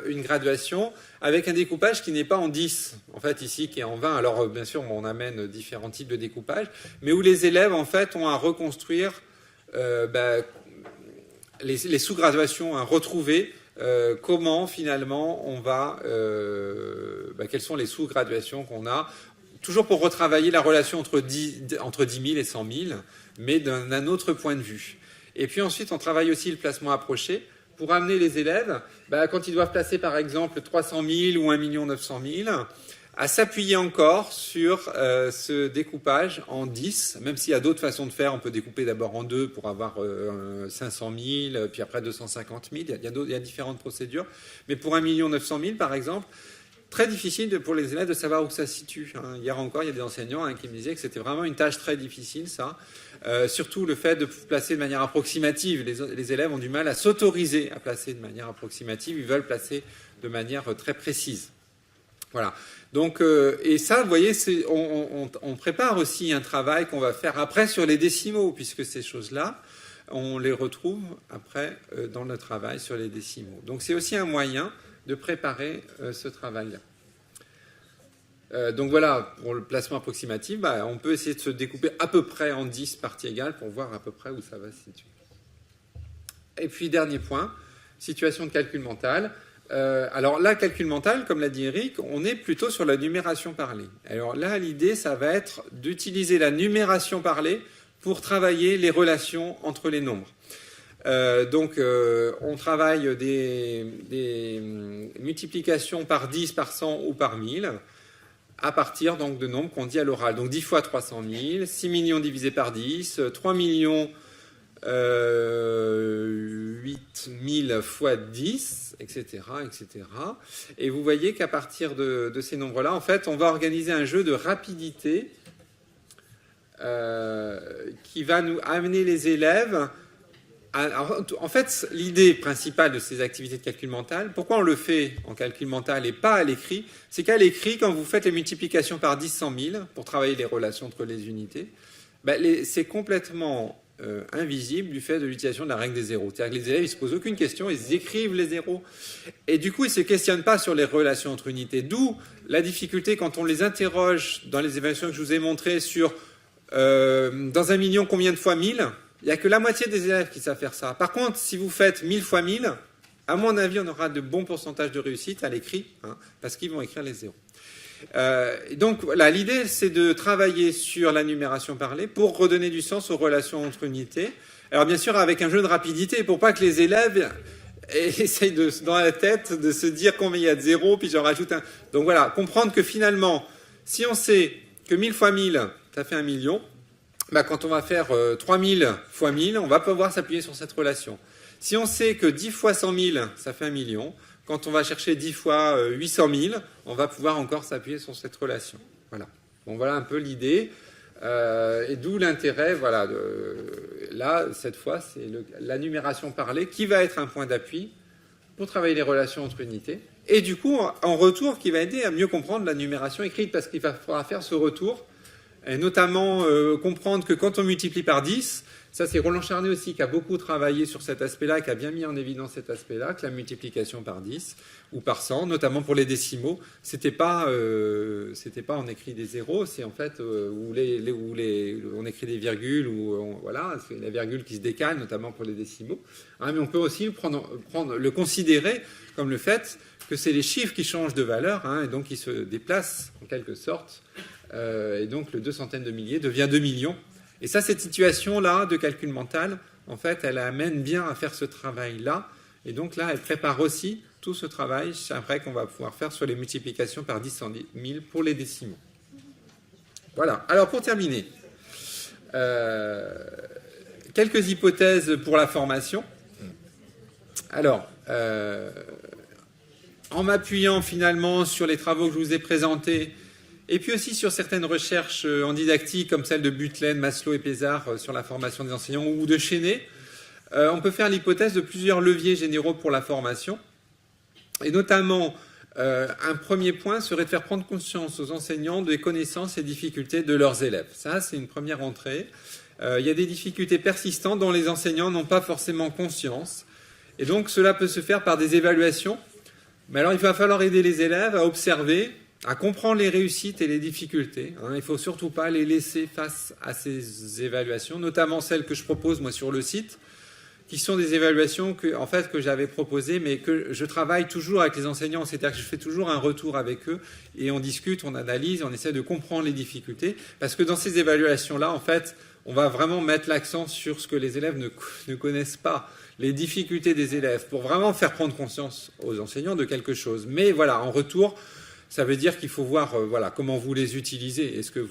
une graduation avec un découpage qui n'est pas en 10, en fait ici qui est en 20. Alors bien sûr on amène différents types de découpage, mais où les élèves en fait ont à reconstruire les sous-graduations, à retrouver comment finalement on va, quelles sont les sous-graduations qu'on a, toujours pour retravailler la relation entre 10 000 et 100 000, mais d'un autre point de vue. Et puis ensuite on travaille aussi le placement approché pour amener les élèves, quand ils doivent placer par exemple 300 000 ou 1 900 000, à s'appuyer encore sur ce découpage en 10, même s'il y a d'autres façons de faire. On peut découper d'abord en 2 pour avoir 500 000, puis après 250 000. Il y a différentes procédures. Mais pour 1 900 000, par exemple, très difficile pour les élèves de savoir où ça se situe. Hier encore, il y a des enseignants qui me disaient que c'était vraiment une tâche très difficile, ça. Surtout le fait de placer de manière approximative. Les élèves ont du mal à s'autoriser à placer de manière approximative. Ils veulent placer de manière très précise. Voilà. Donc, et ça, vous voyez, on prépare aussi un travail qu'on va faire après sur les décimaux, puisque ces choses-là, on les retrouve après dans le travail sur les décimaux. Donc c'est aussi un moyen de préparer ce travail-là. Donc voilà, pour le placement approximatif, on peut essayer de se découper à peu près en 10 parties égales pour voir à peu près où ça va se situer. Et puis dernier point, situation de calcul mental. Alors là, calcul mental, comme l'a dit Eric, on est plutôt sur la numération parlée. Alors là, l'idée, ça va être d'utiliser la numération parlée pour travailler les relations entre les nombres. On travaille des multiplications par 10, par 100 ou par 1000 à partir donc, de nombres qu'on dit à l'oral. Donc 10 fois 300 000, 6 millions divisé par 10, 3 millions 8 000 fois 10, etc., etc. Et vous voyez qu'à partir de ces nombres-là, en fait, on va organiser un jeu de rapidité qui va nous amener les élèves. Alors, en fait, l'idée principale de ces activités de calcul mental, pourquoi on le fait en calcul mental et pas à l'écrit, c'est qu'à l'écrit, quand vous faites les multiplications par 10, 100 000 pour travailler les relations entre les unités, c'est complètement invisible du fait de l'utilisation de la règle des zéros. C'est-à-dire que les élèves, ils ne se posent aucune question, ils écrivent les zéros. Et du coup, ils ne se questionnent pas sur les relations entre unités. D'où la difficulté quand on les interroge dans les évaluations que je vous ai montrées sur dans 1 million, combien de fois 1000 ? Il n'y a que la moitié des élèves qui savent faire ça. Par contre, si vous faites 1000 fois 1000, à mon avis, on aura de bons pourcentages de réussite à l'écrit, parce qu'ils vont écrire les zéros. Donc voilà, l'idée, c'est de travailler sur la numération parlée pour redonner du sens aux relations entre unités. Alors bien sûr, avec un jeu de rapidité, pour pas que les élèves essayent dans la tête de se dire combien il y a de zéros, puis j'en rajoute un. Donc voilà, comprendre que finalement, si on sait que 1000 fois 1000, ça fait 1 million, quand on va faire 3000 fois 1000, on va pouvoir s'appuyer sur cette relation. Si on sait que 10 fois 100 000, ça fait 1 million, quand on va chercher 10 fois 800 000, on va pouvoir encore s'appuyer sur cette relation. Voilà. Bon, voilà un peu l'idée. Et d'où l'intérêt, voilà, là, cette fois, c'est la numération parlée qui va être un point d'appui pour travailler les relations entre unités. Et du coup, en retour, qui va aider à mieux comprendre la numération écrite, parce qu'il faudra faire ce retour, et notamment comprendre que quand on multiplie par 10, ça c'est Roland Charnay aussi qui a beaucoup travaillé sur cet aspect-là, qui a bien mis en évidence cet aspect-là, que la multiplication par 10 ou par 100, notamment pour les décimaux, c'était pas on écrit des zéros, c'est en fait on écrit des virgules, voilà, c'est la virgule qui se décale, notamment pour les décimaux. Mais on peut aussi le considérer comme le fait que c'est les chiffres qui changent de valeur, et donc qui se déplacent en quelque sorte. Et donc le 2 centaines de milliers devient 2 millions. Et ça, cette situation-là de calcul mental, en fait, elle amène bien à faire ce travail-là. Et donc là, elle prépare aussi tout ce travail après qu'on va pouvoir faire sur les multiplications par 10 100 000 pour les décimaux. Voilà. Alors pour terminer, quelques hypothèses pour la formation. Alors, en m'appuyant finalement sur les travaux que je vous ai présentés, et puis aussi sur certaines recherches en didactique, comme celle de Butlen, Maslow et Pézard sur la formation des enseignants, ou de Chenet, on peut faire l'hypothèse de plusieurs leviers généraux pour la formation. Et notamment, un premier point serait de faire prendre conscience aux enseignants des connaissances et difficultés de leurs élèves. Ça, c'est une première entrée. Il y a des difficultés persistantes dont les enseignants n'ont pas forcément conscience. Et donc, cela peut se faire par des évaluations. Mais alors, il va falloir aider les élèves à observer, à comprendre les réussites et les difficultés. Il ne faut surtout pas les laisser face à ces évaluations, notamment celles que je propose moi sur le site, qui sont des évaluations que j'avais proposées, mais que je travaille toujours avec les enseignants. C'est-à-dire que je fais toujours un retour avec eux et on discute, on analyse, on essaie de comprendre les difficultés. Parce que dans ces évaluations-là, en fait, on va vraiment mettre l'accent sur ce que les élèves ne connaissent pas, les difficultés des élèves, pour vraiment faire prendre conscience aux enseignants de quelque chose. Mais voilà, en retour, ça veut dire qu'il faut voir comment vous les utilisez. Est-ce que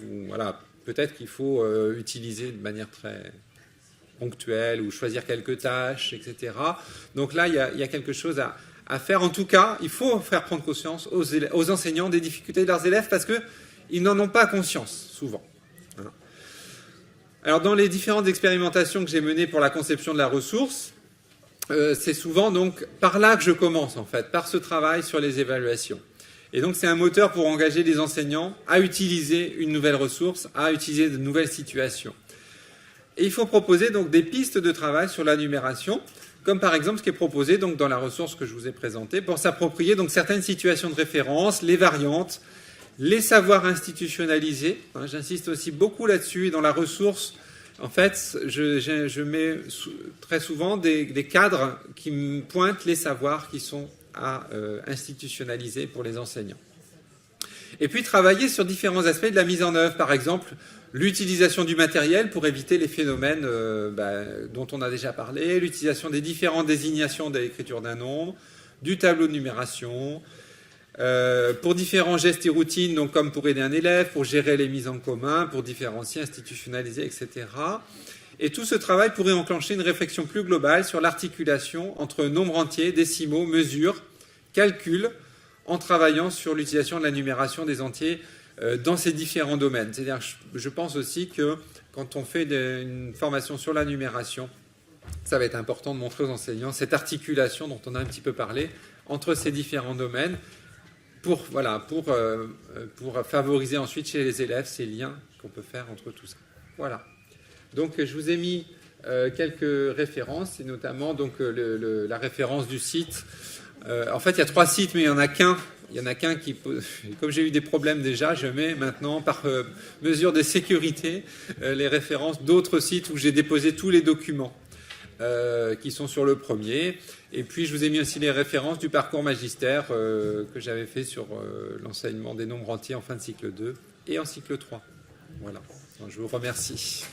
peut-être qu'il faut utiliser de manière très ponctuelle ou choisir quelques tâches, etc. Donc là, il y a quelque chose à faire. En tout cas, il faut faire prendre conscience aux enseignants des difficultés de leurs élèves parce qu'ils n'en ont pas conscience, souvent. Alors, dans les différentes expérimentations que j'ai menées pour la conception de la ressource, c'est souvent donc par là que je commence, en fait, par ce travail sur les évaluations. Et donc, c'est un moteur pour engager les enseignants à utiliser une nouvelle ressource, à utiliser de nouvelles situations. Et il faut proposer donc des pistes de travail sur la numération, comme par exemple ce qui est proposé donc dans la ressource que je vous ai présentée, pour s'approprier donc certaines situations de référence, les variantes, les savoirs institutionnalisés. J'insiste aussi beaucoup là-dessus. Et dans la ressource, en fait, je mets très souvent des cadres qui me pointent les savoirs qui sont à institutionnaliser pour les enseignants. Et puis travailler sur différents aspects de la mise en œuvre, par exemple l'utilisation du matériel pour éviter les phénomènes dont on a déjà parlé, l'utilisation des différentes désignations de l'écriture d'un nombre, du tableau de numération, pour différents gestes et routines, donc comme pour aider un élève, pour gérer les mises en commun, pour différencier, institutionnaliser, etc. Et tout ce travail pourrait enclencher une réflexion plus globale sur l'articulation entre nombres entiers, décimaux, mesures, calculs, en travaillant sur l'utilisation de la numération des entiers dans ces différents domaines. C'est-à-dire, je pense aussi que quand on fait une formation sur la numération, ça va être important de montrer aux enseignants cette articulation dont on a un petit peu parlé entre ces différents domaines pour favoriser ensuite chez les élèves ces liens qu'on peut faire entre tout ça. Voilà. Donc, je vous ai mis quelques références, et notamment donc, la référence du site. En fait, il y a 3 sites, mais il n'y en a qu'un. Il y en a qu'un qui, comme j'ai eu des problèmes déjà, je mets maintenant, par mesure de sécurité, les références d'autres sites où j'ai déposé tous les documents qui sont sur le premier. Et puis, je vous ai mis aussi les références du parcours magistère que j'avais fait sur l'enseignement des nombres entiers en fin de cycle 2 et en cycle 3. Voilà. Donc, je vous remercie.